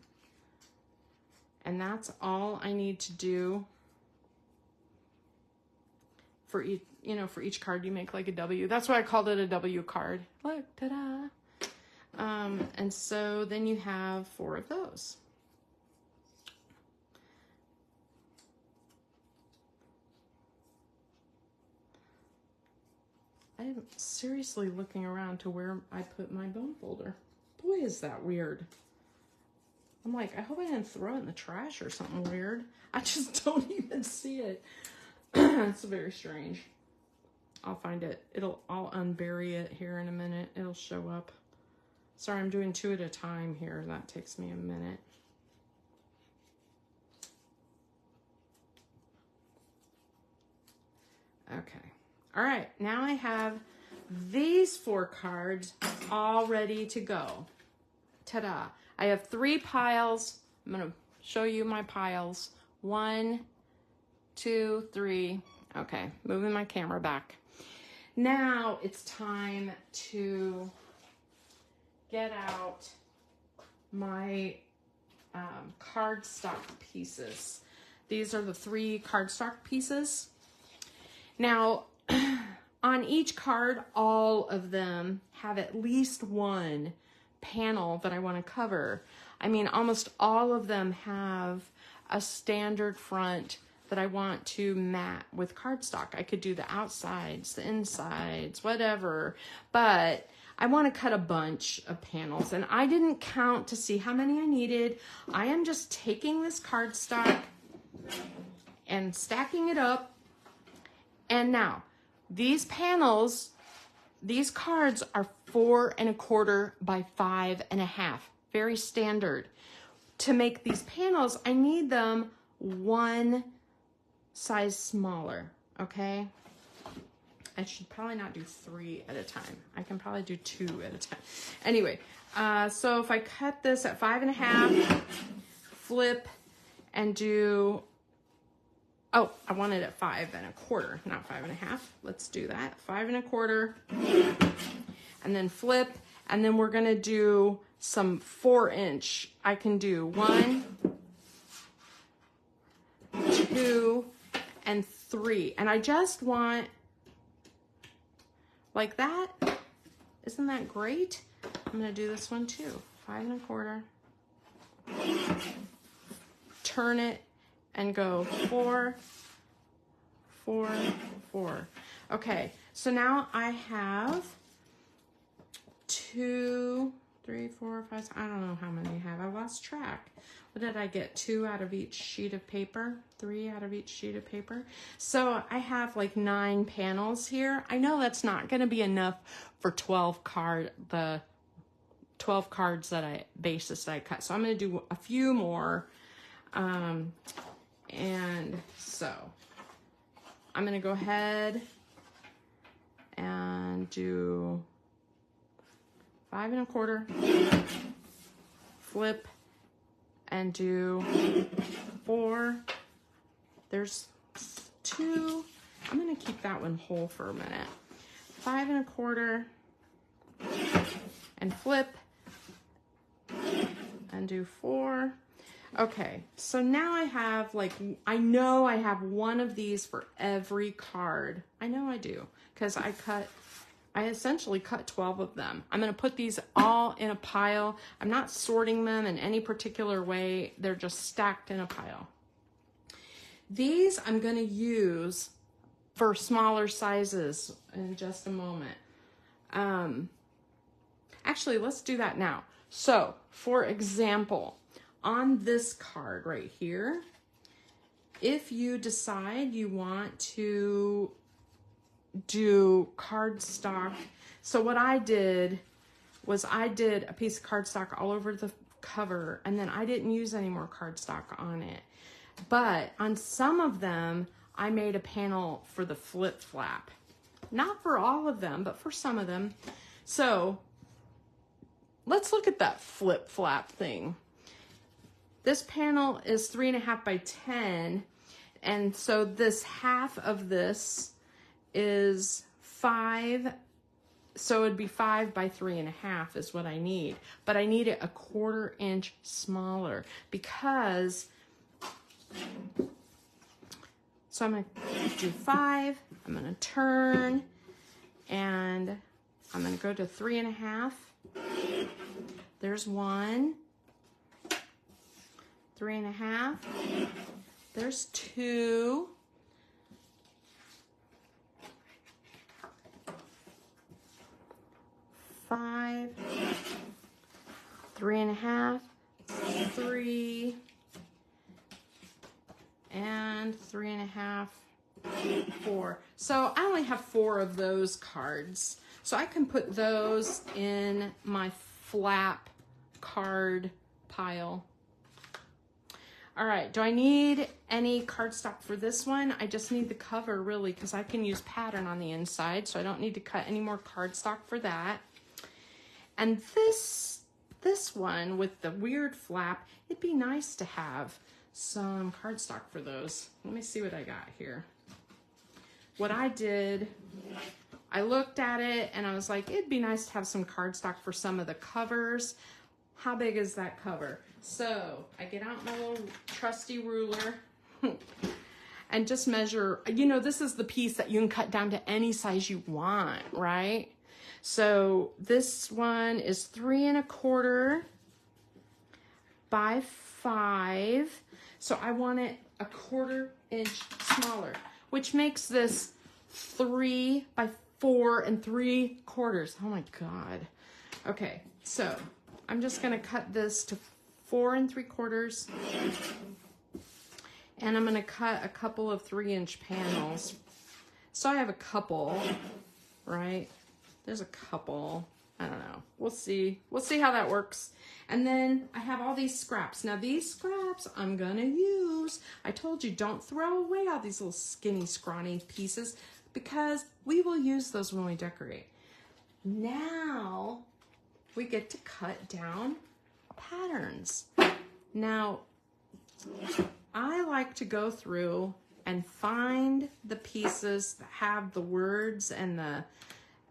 And that's all I need to do for each, you know, for each card you make like a W. That's why I called it a W card. Look, ta-da. And so then you have 4 of those. I'm seriously looking around to where I put my bone folder. Boy, is that weird. I'm like, I hope I didn't throw it in the trash or something weird. I just don't even see it. It's very strange. I'll find it. I'll unbury it here in a minute. It'll show up. Sorry, I'm doing 2 at a time here. That takes me a minute. Okay. All right, now I have these 4 cards all ready to go. Ta-da. I have 3 piles. I'm going to show you my piles. 1, 2, 3. Okay, moving my camera back. Now it's time to get out my cardstock pieces. These are the 3 cardstock pieces. Now, on each card, all of them have at least one panel that I want to cover. I mean, almost all of them have a standard front that I want to mat with cardstock. I could do the outsides, the insides, whatever, but I want to cut a bunch of panels, and I didn't count to see how many I needed. I am just taking this cardstock and stacking it up. And now these panels, these cards are 4 1/4 by 5 1/2, very standard. To make these panels, I need them 1 size smaller, okay? I should probably not do 3 at a time. I can probably do 2 at a time. Anyway, so if I cut this at 5 1/2, flip and do, oh, I want it at 5 1/4, not 5 1/2. Let's do that, 5 1/4, and then flip, and then we're gonna do some 4-inch. I can do 1, 2, and 3, and I just want like that. Isn't that great? I'm gonna do this one too. 5 1/4. Turn it and go 4, 4, 4. Okay, so now I have 2, 3, 4, 5, I don't know how many I have. I lost track. What did I get? 2 out of each sheet of paper, 3 out of each sheet of paper. So I have like 9 panels here. I know that's not going to be enough for 12 cards that basis that I cut. So I'm going to do a few more. And so I'm going to go ahead and do 5 1/4, flip, and do 4. There's 2. I'm going to keep that one whole for a minute. 5 1/4, and flip, and do 4. Okay, so now I have like, I know I have one of these for every card. I know I do, because I essentially cut 12 of them. I'm going to put these all in a pile. I'm not sorting them in any particular way. They're just stacked in a pile. These I'm going to use for smaller sizes in just a moment. Actually, let's do that now. So, for example, on this card right here, if you decide you want to do cardstock, so what I did was I did a piece of cardstock all over the cover, and then I didn't use any more cardstock on it. But on some of them, I made a panel for the flip flap. Not for all of them, but for some of them. So let's look at that flip flap thing. This panel is 3 1/2 by 10, and so this half of this is 5, so it'd be 5 by 3 1/2 is what I need, but I need it a 1/4 inch smaller because, so I'm going to do 5, I'm going to turn, and I'm going to go to 3 1/2. There's 1, 3 1/2. There's 2. Five, 3 1/2, 3, and 3 1/2, 4. So I only have 4 of those cards. So I can put those in my flap card pile. All right, do I need any cardstock for this one? I just need the cover really, because I can use pattern on the inside, so I don't need to cut any more cardstock for that. And this one with the weird flap, it'd be nice to have some cardstock for those. Let me see what I got here. What I did, I looked at it and I was like, it'd be nice to have some cardstock for some of the covers. how big is that cover? So I get out my little trusty ruler and just measure. You know, this is the piece that you can cut down to any size you want, right? So this one is 3 1/4 by 5. So I want it 1/4 inch smaller, which makes this 3 by 4 3/4. Oh my God. Okay, so I'm just gonna cut this to 4 3/4, and I'm gonna cut a couple of 3-inch panels. So I have a couple, right? There's a couple. I don't know. We'll see. We'll see how that works. And then I have all these scraps. Now these scraps I'm gonna use. I told you, don't throw away all these little skinny, scrawny pieces, because we will use those when we decorate. Now we get to cut down patterns. Now, I like to go through and find the pieces that have the words and the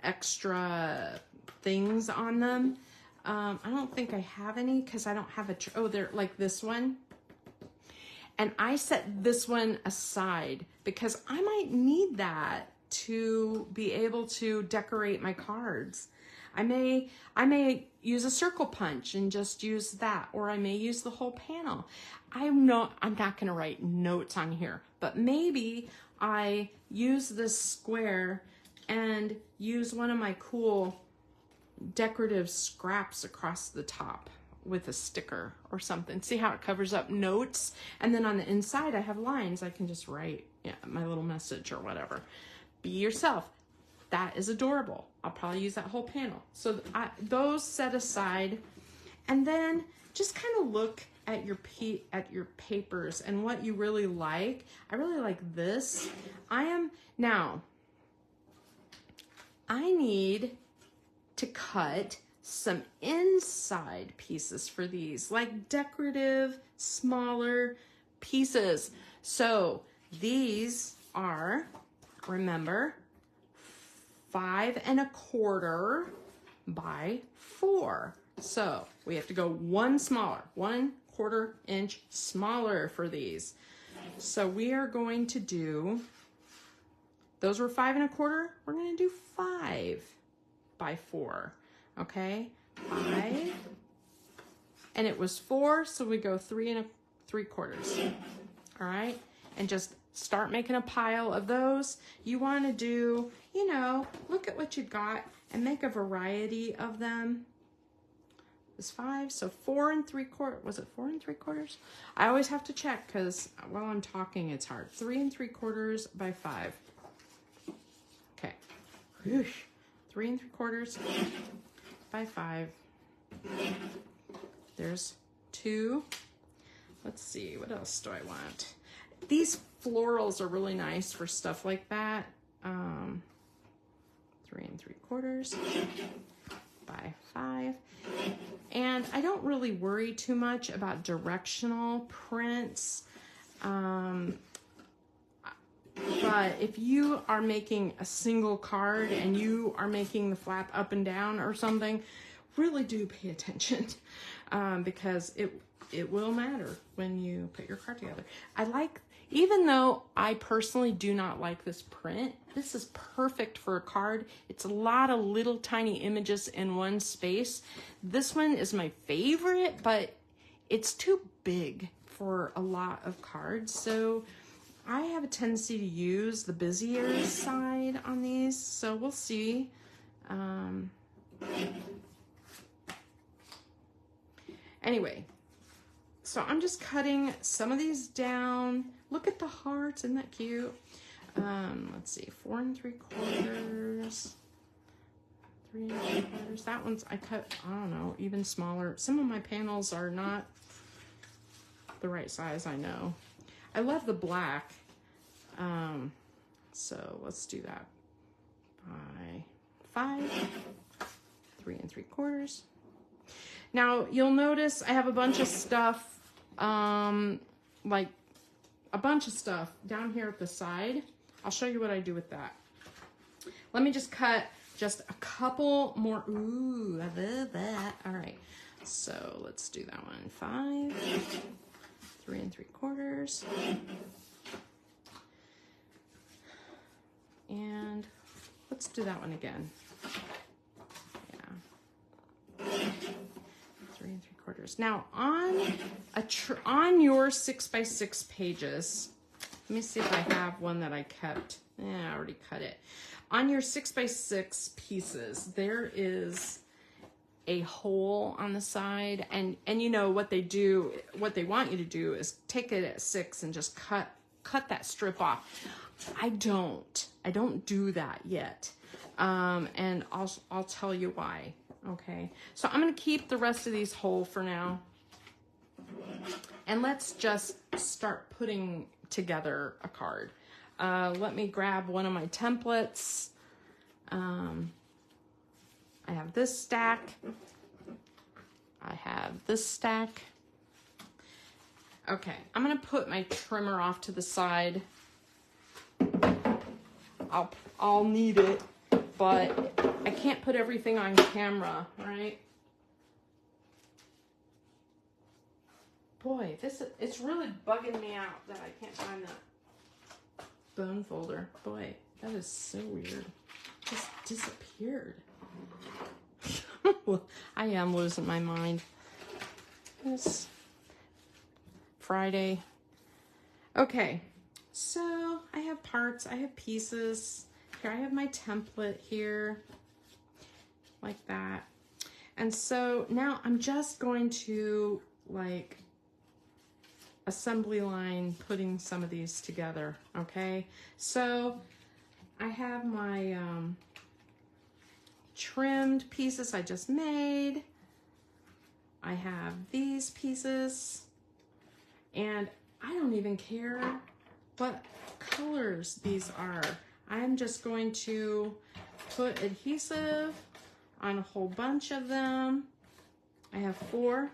extra things on them. I don't think I have any because I don't have oh, they're like this one. And I set this one aside because I might need that to be able to decorate my cards. I may use a circle punch and just use that, or I may use the whole panel. I'm not gonna write notes on here, but maybe I use this square and use one of my cool decorative scraps across the top with a sticker or something. See how it covers up notes? And then on the inside I have lines. I can just write, yeah, my little message or whatever. Be yourself. That is adorable. I'll probably use that whole panel. So those set aside, and then just kind of look at your papers and what you really like. I really like this. Now I need to cut some inside pieces for these, like decorative, smaller pieces. So these are, remember, 5 1/4 by 4. So we have to go one smaller, 1/4 inch smaller for these. So we are going to do, those were 5 1/4. We're going to do 5 by 4. Okay, 5, and it was 4, so we go 3 3/4. All right, and just start making a pile of those. You want to do, you know, look at what you got and make a variety of them. It's 5, so 4 3/4. Was it 4 3/4? I always have to check because while I'm talking, it's hard. 3 3/4 by 5. Okay. Whoosh. 3 3/4 by 5. There's 2. Let's see, what else do I want? These florals are really nice for stuff like that. 3 3/4 by 5. And I don't really worry too much about directional prints. But if you are making a single card and you are making the flap up and down or something, really do pay attention because it will matter when you put your card together. Even though I personally do not like this print, this is perfect for a card. It's a lot of little tiny images in one space. This one is my favorite, but it's too big for a lot of cards. So I have a tendency to use the busier side on these, so we'll see. Anyway, so I'm just cutting some of these down. Look at the hearts, isn't that cute? Let's see, 4 3/4, 3 3/4. That one's, I cut, I don't know, even smaller. Some of my panels are not the right size, I know. I love the black, so let's do that by 5, 3 3/4. Now you'll notice I have a bunch of stuff, like a bunch of stuff down here at the side. I'll show you what I do with that. Let me just cut just a couple more. Ooh, I love that. All right, So let's do that one. 5, 3 3/4. And let's do that one again. Yeah. 3 3/4. Now on your 6x6 pages, let me see if I have one that I kept. I already cut it. On your 6x6 pieces, there is a hole on the side, and you know what they want you to do is take it at 6 and just cut that strip off. I don't do that yet, and I'll tell you why. Okay, so I'm gonna keep the rest of these whole for now, and let's just start putting together a card. Let me grab one of my templates. I have this stack. I have this stack. Okay, I'm gonna put my trimmer off to the side. I'll need it, but I can't put everything on camera, right? Boy, it's really bugging me out that I can't find that bone folder. Boy, that is so weird. It just disappeared. I am losing my mind. It's Friday. Okay, so I have parts, I have pieces. Here I have my template here, like that. And so now I'm just going to like assembly line putting some of these together, okay? So I have my trimmed pieces I just made. I have these pieces, and I don't even care what colors these are. I'm just going to put adhesive on a whole bunch of them. I have 4.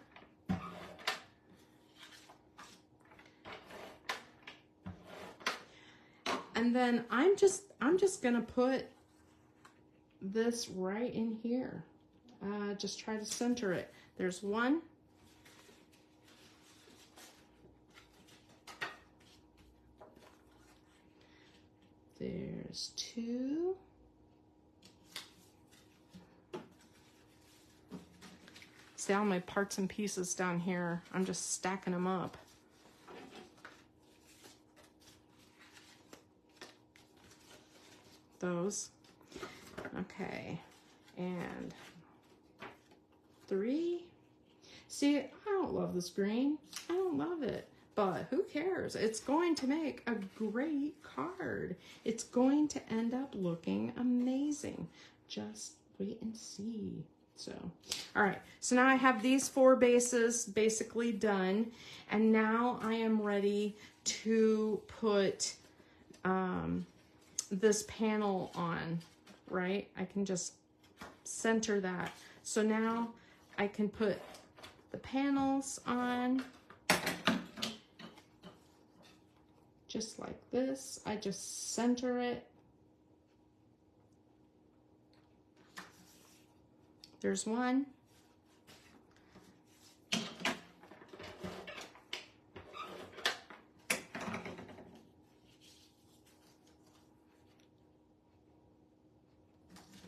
And then I'm just gonna put this right in here. Just try to center it. There's 1. There's 2. See all my parts and pieces down here. I'm just stacking them up. Those. Okay, and 3. See, I don't love this green. I don't love it, but who cares? It's going to make a great card. It's going to end up looking amazing. Just wait and see. So, all right, so now I have these 4 bases basically done, and now I am ready to put this panel on, right? I can just center that. So now I can put the panels on just like this. I just center it. There's 1.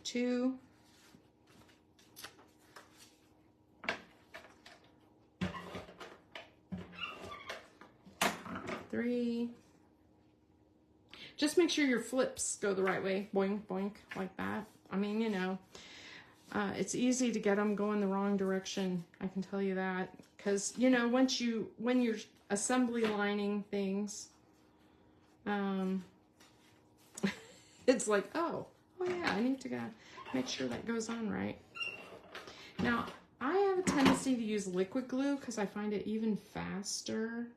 Two. 3. Just make sure your flips go the right way. Boink, boink, like that. I mean, you know, it's easy to get them going the wrong direction. I can tell you that. Because, you know, when you're assembly lining things, it's like, oh yeah, I need to make sure that goes on right. Now, I have a tendency to use liquid glue because I find it even faster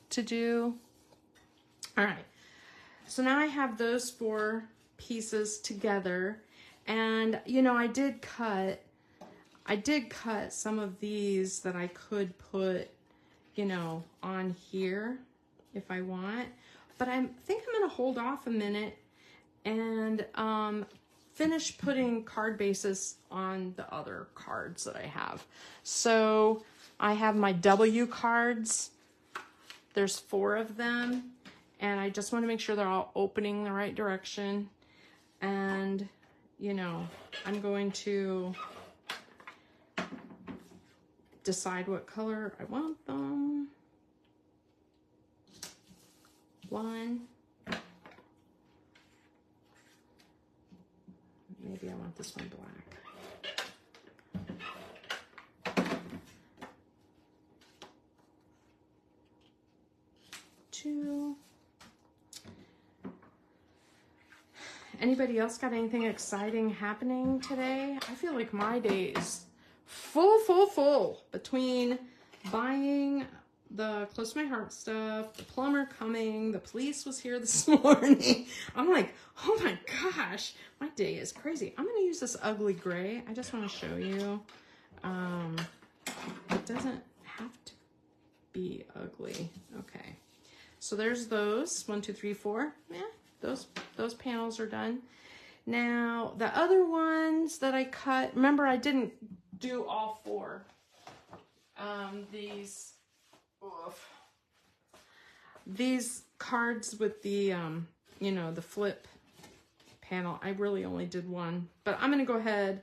to do. All right, so now I have those 4 pieces together, and you know, I did cut some of these that I could put, you know, on here if I want, but I think I'm gonna hold off a minute and finish putting card bases on the other cards that I have. So I have my W cards. There's 4 of them. And I just want to make sure they're all opening the right direction. And, you know, I'm going to decide what color I want them. 1. Maybe I want this one black. 2. Anybody else got anything exciting happening today? I feel like my day is full between buying the close to my heart stuff, the plumber coming, the police was here this morning. I'm like, oh my gosh, my day is crazy. I'm gonna use this ugly gray. I just want to show you. It doesn't have to be ugly. Okay, so there's those 1, 2, 3, 4. Yeah, those panels are done. Now the other ones that I cut, remember I didn't do all 4. These cards with the you know, the flip panel, I really only did 1, but I'm gonna go ahead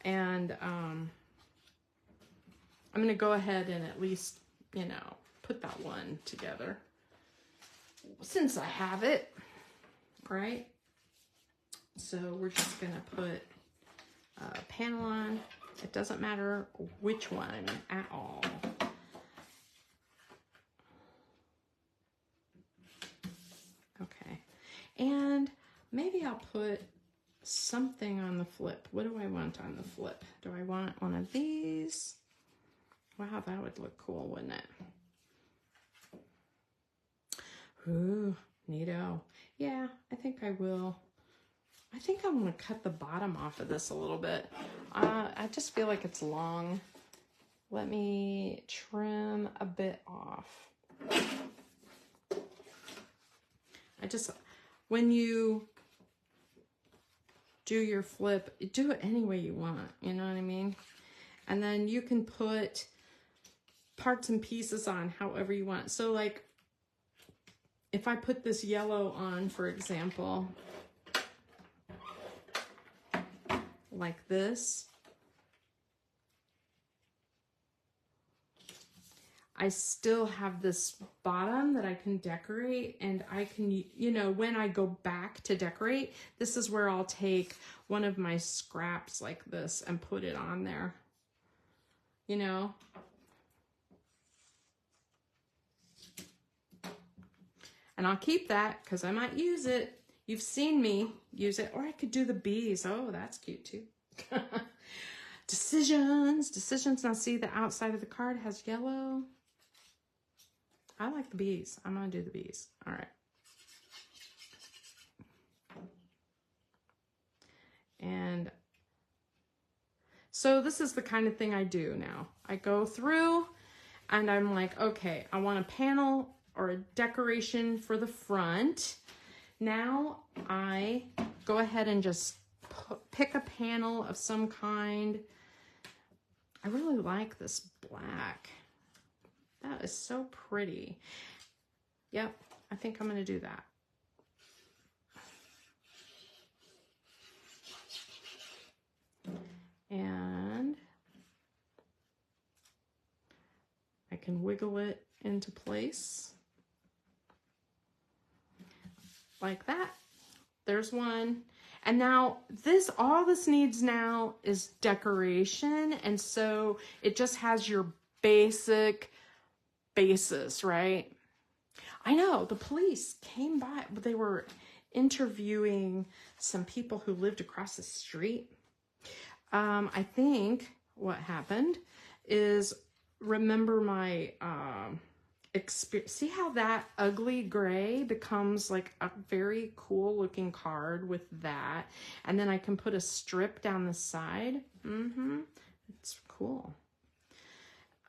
and at least, you know, put that one together since I have it, right? So we're just gonna put a panel on. It doesn't matter which one at all. Okay, and maybe I'll put something on the flip. What do I want on the flip? Do I want one of these? Wow, that would look cool, wouldn't it? Ooh, neato. Yeah, I think I will. I think I'm gonna cut the bottom off of this a little bit. I just feel like it's long. Let me trim a bit off. When you do your flip, do it any way you want, you know what I mean? And then you can put parts and pieces on however you want. So like, if I put this yellow on, for example, like this, I still have this bottom that I can decorate, and I can, you know, when I go back to decorate, this is where I'll take one of my scraps like this and put it on there, you know. And I'll keep that because I might use it. You've seen me use it. Or I could do the bees. Oh, that's cute too. Decisions. Now see, the outside of the card has yellow. I like the bees. I'm going to do the bees. All right. And so this is the kind of thing I do now. I go through and I'm like, okay, I want a panel or a decoration for the front. Now I go ahead and just pick a panel of some kind. I really like this black. That is so pretty. Yep, I think I'm going to do that. And I can wiggle it into place. Like that. There's one. And now all this needs now is decoration. And so it just has your basic basis, right? I know the police came by, but they were interviewing some people who lived across the street. I think what happened is, remember my experience. See how that ugly gray becomes like a very cool looking card with that, and then I can put a strip down the side. It's cool.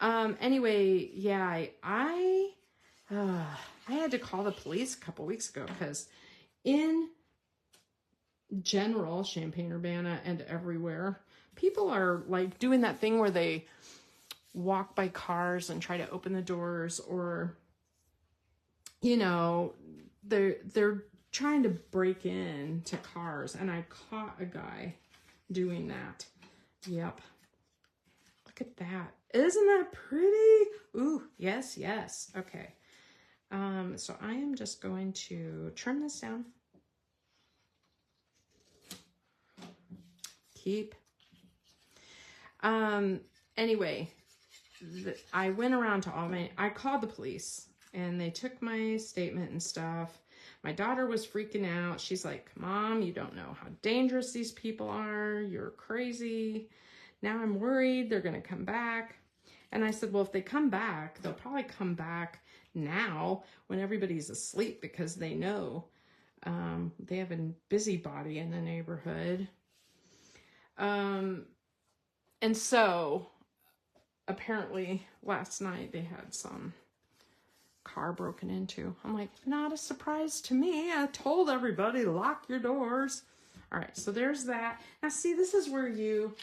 Anyway, yeah, I had to call the police a couple weeks ago because in general Champaign-Urbana and everywhere, people are like doing that thing where they walk by cars and try to open the doors, or, you know, they're trying to break in to cars. And I caught a guy doing that. Yep. Look at that. Isn't that pretty? Ooh, yes, yes. Okay. So I am just going to trim this down. Keep. Anyway, I went around to I called the police and they took my statement and stuff. My daughter was freaking out. She's like, Mom, you don't know how dangerous these people are. You're crazy. Now I'm worried they're going to come back. And I said, well, if they come back, they'll probably come back now when everybody's asleep, because they know they have a busybody in the neighborhood. And so apparently last night they had some car broken into. I'm like, not a surprise to me. I told everybody, lock your doors. All right, so there's that. Now see, this is where you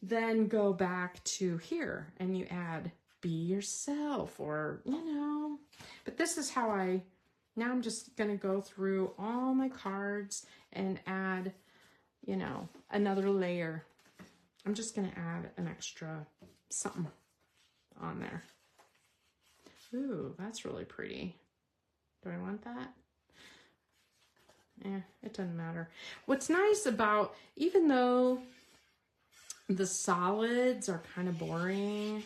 then go back to here and you add be yourself, or, you know, but this is how now I'm just going to go through all my cards and add, you know, another layer. I'm just going to add an extra something on there. Ooh, that's really pretty. Do I want that? It doesn't matter. What's nice about, even though the solids are kind of boring,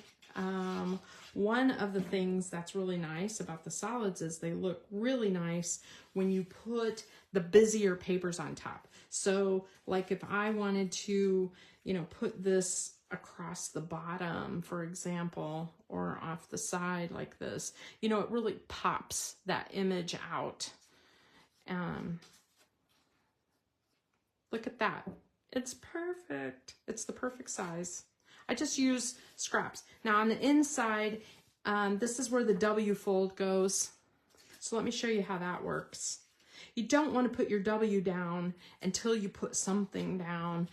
one of the things that's really nice about the solids is they look really nice when you put the busier papers on top. So like if I wanted to, you know, put this across the bottom, for example, or off the side like this, you know, it really pops that image out. Look at that. It's perfect. It's the perfect size. I just use scraps. Now on the inside, this is where the W fold goes. So let me show you how that works. You don't want to put your W down until you put something down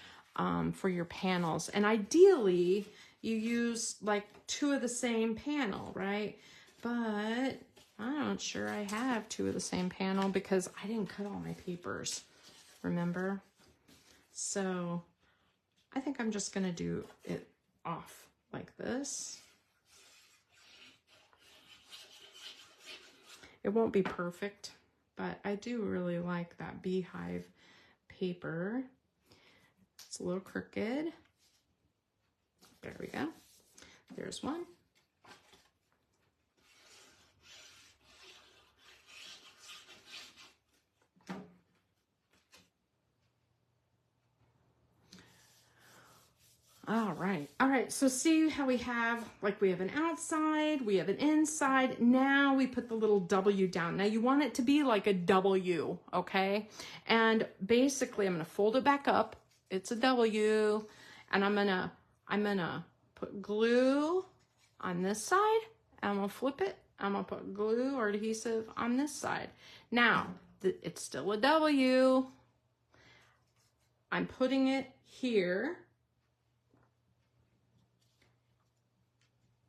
for your panels. And ideally, you use like 2 of the same panel, right? But I'm not sure I have 2 of the same panel because I didn't cut all my papers, remember? So I think I'm just going to do it off like this. It won't be perfect, but I do really like that beehive paper. It's a little crooked. There we go. There's one. All right. All right. So see how we have, like we have an outside, we have an inside. Now we put the little W down. Now you want it to be like a W, okay? And basically I'm going to fold it back up. It's a W, and I'm going to put glue on this side. I'm going to flip it. I'm going to put glue or adhesive on this side. Now, it's still a W. I'm putting it here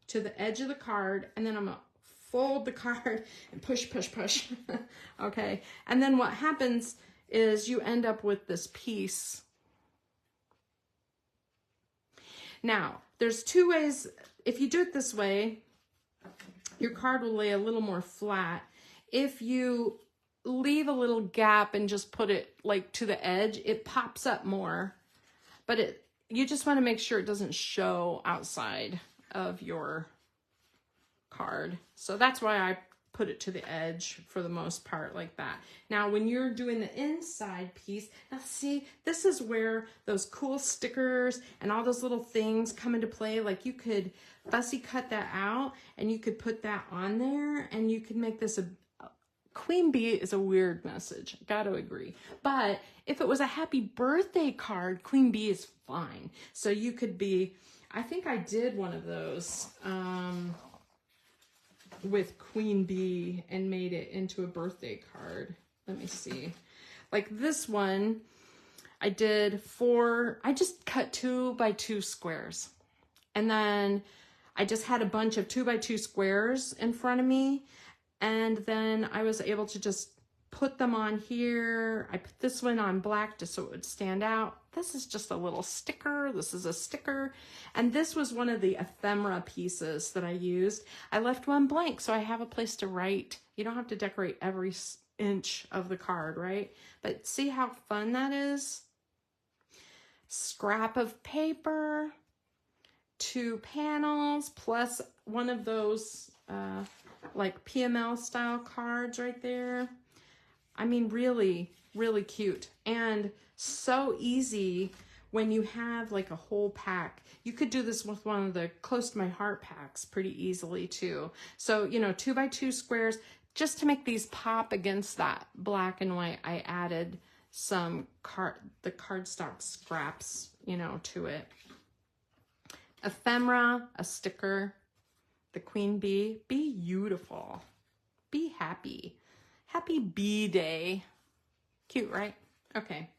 to the edge of the card, and then I'm going to fold the card and push, push, push. Okay. And then what happens is you end up with this piece. Now, there's 2 ways. If you do it this way, your card will lay a little more flat. If you leave a little gap and just put it like to the edge, it pops up more. But you just want to make sure it doesn't show outside of your card. So that's why I put it to the edge for the most part like that. Now when you're doing the inside piece, now see, this is where those cool stickers and all those little things come into play. Like you could fussy cut that out and you could put that on there, and you could make this a queen bee is a weird message, gotta agree. But if it was a happy birthday card, queen bee is fine. So you could be, I think I did one of those with queen bee and made it into a birthday card. Let me see. Like this one, I did 4, I just cut 2x2 squares. And then I just had a bunch of 2x2 squares in front of me. And then I was able to just put them on here. I put this one on black just so it would stand out. This is just a little sticker. This is a sticker. And this was one of the ephemera pieces that I used. I left one blank so I have a place to write. You don't have to decorate every inch of the card, right? But see how fun that is? Scrap of paper, 2 panels, plus one of those like PML style cards right there. I mean, really, really cute and so easy when you have like a whole pack. You could do this with one of the Close to My Heart packs pretty easily too. So, you know, 2x2 squares, just to make these pop against that black and white, I added some the cardstock scraps, you know, to it. Ephemera, a sticker, the queen bee, beautiful, be happy. Happy bee day. Cute, right? Okay.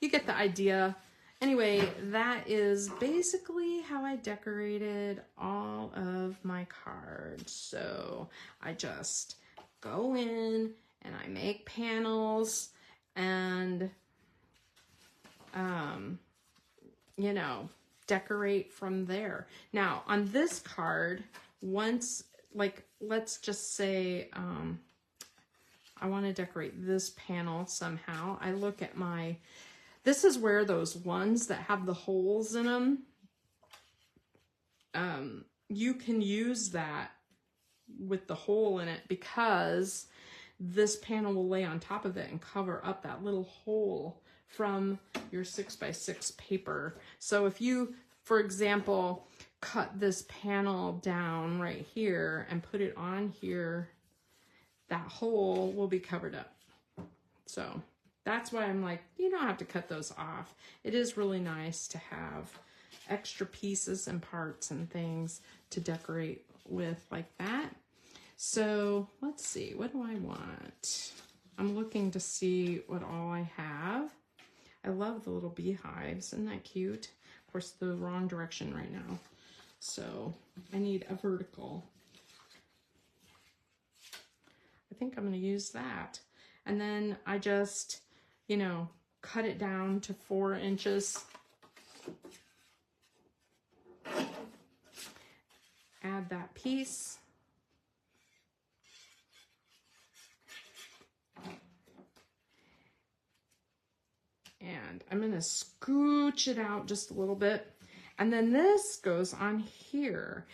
You get the idea. Anyway, that is basically how I decorated all of my cards. So I just go in and I make panels and, you know, decorate from there. Now, on this card, once, like, let's just say, I want to decorate this panel somehow. I look at my, this is where those ones that have the holes in them, you can use that with the hole in it because this panel will lay on top of it and cover up that little hole from your 6x6 paper. So if you, for example, cut this panel down right here and put it on here, that hole will be covered up. So that's why I'm like, you don't have to cut those off. It is really nice to have extra pieces and parts and things to decorate with like that. So let's see, what do I want? I'm looking to see what all I have. I love the little beehives, isn't that cute? Of course, the wrong direction right now. So I need a vertical. I think I'm going to use that. And then I just, you know, cut it down to 4 inches. Add that piece. And I'm going to scooch it out just a little bit. And then this goes on here.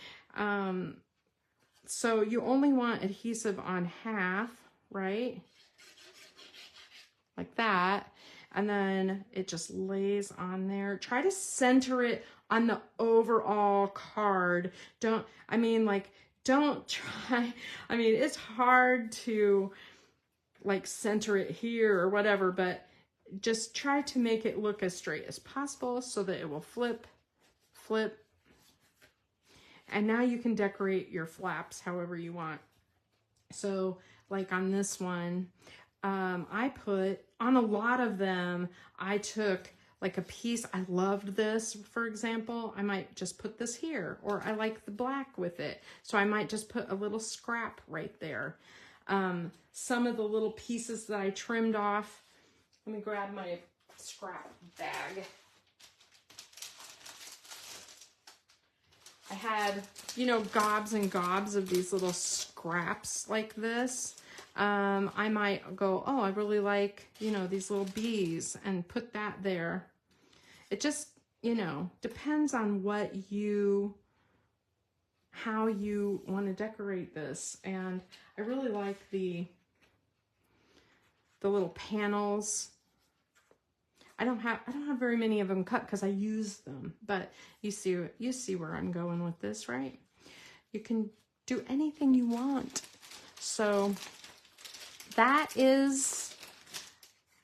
So you only want adhesive on half, right? Like that. And then it just lays on there. Try to center it on the overall card. Don't try. I mean, it's hard to like center it here or whatever, but just try to make it look as straight as possible so that it will flip, flip. And now you can decorate your flaps however you want. So like on this one, I put, on a lot of them, I took like a piece. I loved this, for example. I might just put this here, or I like the black with it. So I might just put a little scrap right there. Some of the little pieces that I trimmed off, let me grab my scrap bag. I had, you know, gobs and gobs of these little scraps like this. I might go, oh, I really like, you know, these little bees and put that there. It just, you know, depends on how you want to decorate this. And I really like the little panels. I don't have very many of them cut because I use them, but you see where I'm going with this, right? You can do anything you want. So that is,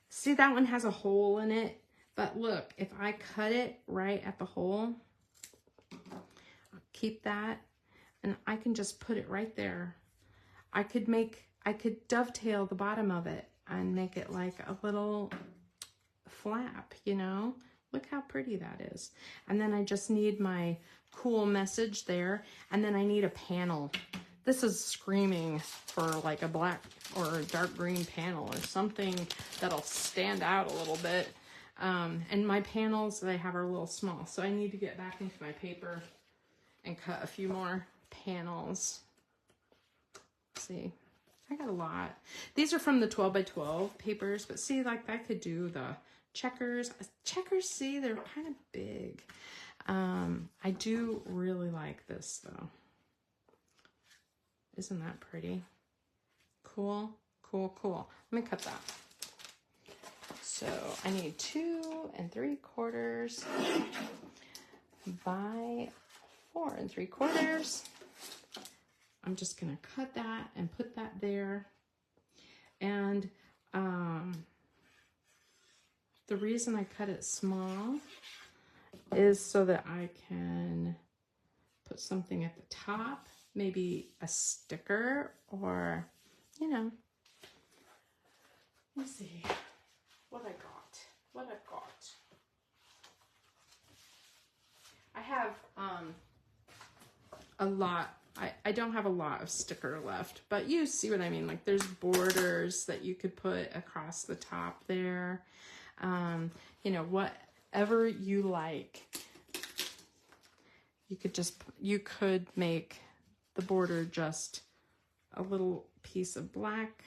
see, that one has a hole in it, but look, if I cut it right at the hole, I'll keep that, and I can just put it right there. I could dovetail the bottom of it and make it like a little flap, you know? Look how pretty that is. And then I just need my cool message there. And then I need a panel. This is screaming for like a black or a dark green panel or something that'll stand out a little bit. And my panels that I have are a little small. So I need to get back into my paper and cut a few more panels. Let's see, I got a lot. These are from the 12 by 12 papers, but see, like I could do the checkers. Checkers, see, they're kind of big. I do really like this though. Isn't that pretty? Cool, cool, cool. Let me cut that. So I need 2 3/4 by 4 3/4. I'm just gonna cut that and put that there. And the reason I cut it small is so that I can put something at the top, maybe a sticker or, you know, let's see what I got. What I've got. I have a lot. I don't have a lot of sticker left, but you see what I mean. Like there's borders that you could put across the top there. You know, whatever you like. You could make the border just a little piece of black.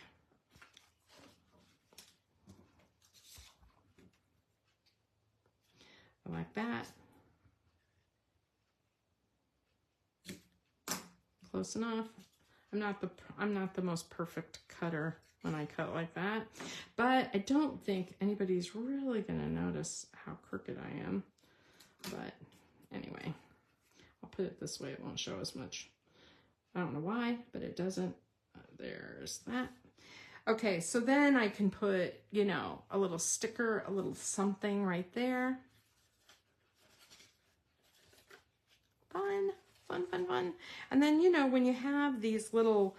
Like that. Close enough. I'm not the most perfect cutter when I cut like that, but I don't think anybody's really gonna notice how crooked I am. But anyway, I'll put it this way, it won't show as much. I don't know why, but it doesn't. There's that. Okay, so then I can put, you know, a little sticker, a little something right there. Fun, fun, fun, fun. And then, you know, when you have these little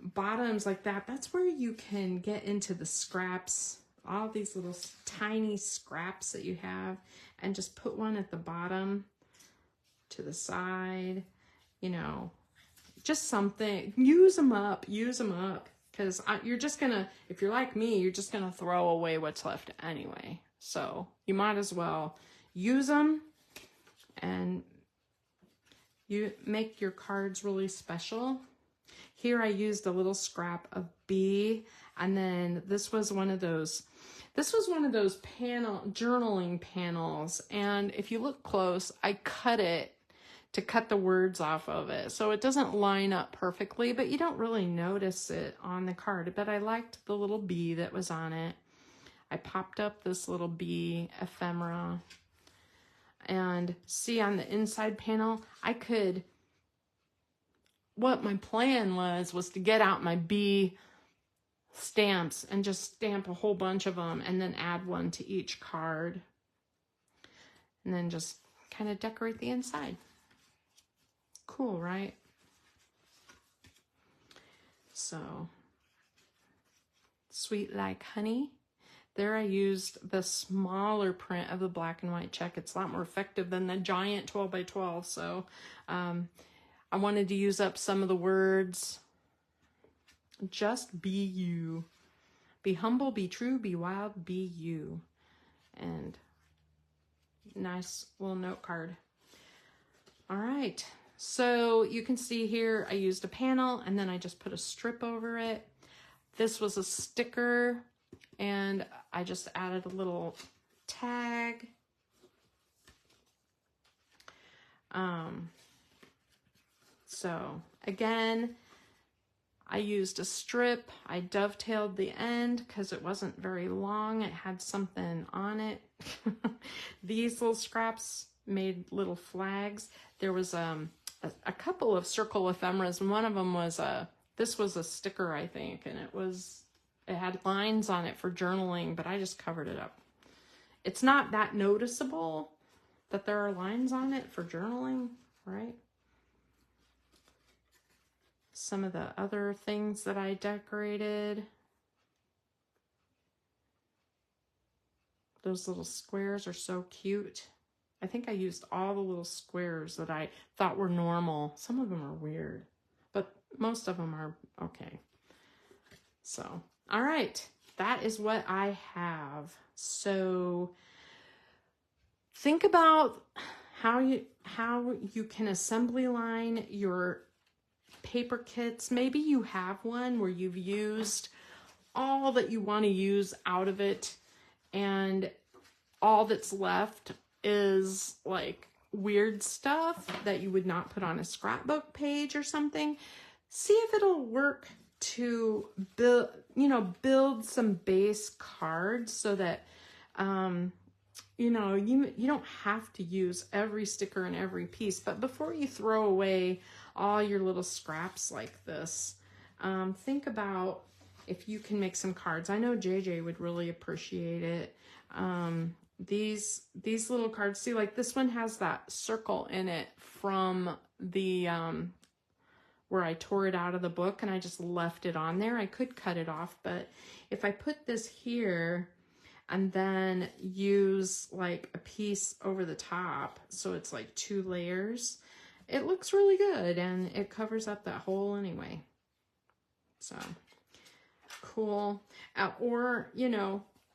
bottoms like that, that's where you can get into the scraps, all these little tiny scraps that you have, and just put one at the bottom to the side, you know, just something. Use them up, because you're just gonna, if you're like me, you're just gonna throw away what's left anyway. So you might as well use them, and you make your cards really special. Here I used a little scrap of bee, and then this was one of those journaling panels, and if you look close, I cut it to cut the words off of it. So it doesn't line up perfectly, but you don't really notice it on the card. But I liked the little bee that was on it. I popped up this little bee ephemera. And see on the inside panel, what my plan was to get out my bee stamps and just stamp a whole bunch of them and then add one to each card. And then just kind of decorate the inside. Cool, right? So, sweet like honey. There I used the smaller print of the black and white check. It's a lot more effective than the giant 12 by 12. So I wanted to use up some of the words. Just be you. Be humble, be true, be wild, be you. And nice little note card. All right. So you can see here I used a panel and then I just put a strip over it. This was a sticker. And I just added a little tag. So again, I used a strip. I dovetailed the end because it wasn't very long. It had something on it. These little scraps made little flags. There was a couple of circle ephemeras, and one of them was this was a sticker, I think, and it had lines on it for journaling, but I just covered it up. It's not that noticeable that there are lines on it for journaling, right? Some of the other things that I decorated. Those little squares are so cute. I think I used all the little squares that I thought were normal. Some of them are weird, but most of them are okay. So, all right, that is what I have. So think about how you can assembly line your paper kits. Maybe you have one where you've used all that you want to use out of it, and all that's left is like weird stuff that you would not put on a scrapbook page or something. See if it'll work to build some base cards so that you don't have to use every sticker and every piece. But before you throw away all your little scraps like this, think about if you can make some cards. I know JJ would really appreciate it. These little cards, see, like this one has that circle in it from the where I tore it out of the book, and I just left it on there. I could cut it off, but if I put this here and then use like a piece over the top, so it's like 2 layers, it looks really good, and it covers up that hole anyway. So cool. Or,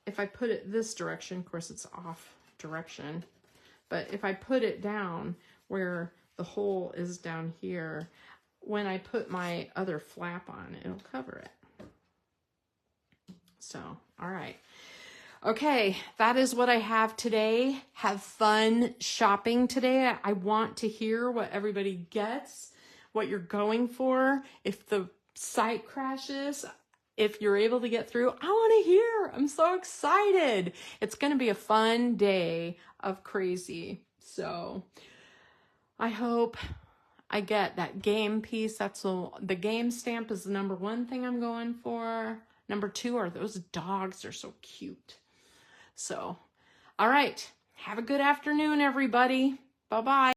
if I put it this direction, of course it's off direction, but if I put it down where the hole is down here, when I put my other flap on, it'll cover it. So, all right. Okay, that is what I have today. Have fun shopping today. I want to hear what everybody gets, what you're going for. If the site crashes, if you're able to get through, I want to hear. I'm so excited. It's going to be a fun day of crazy. So I hope I get that game piece. That's the game stamp is the #1 thing I'm going for. #2 are those dogs. They're so cute. So, all right. Have a good afternoon, everybody. Bye-bye.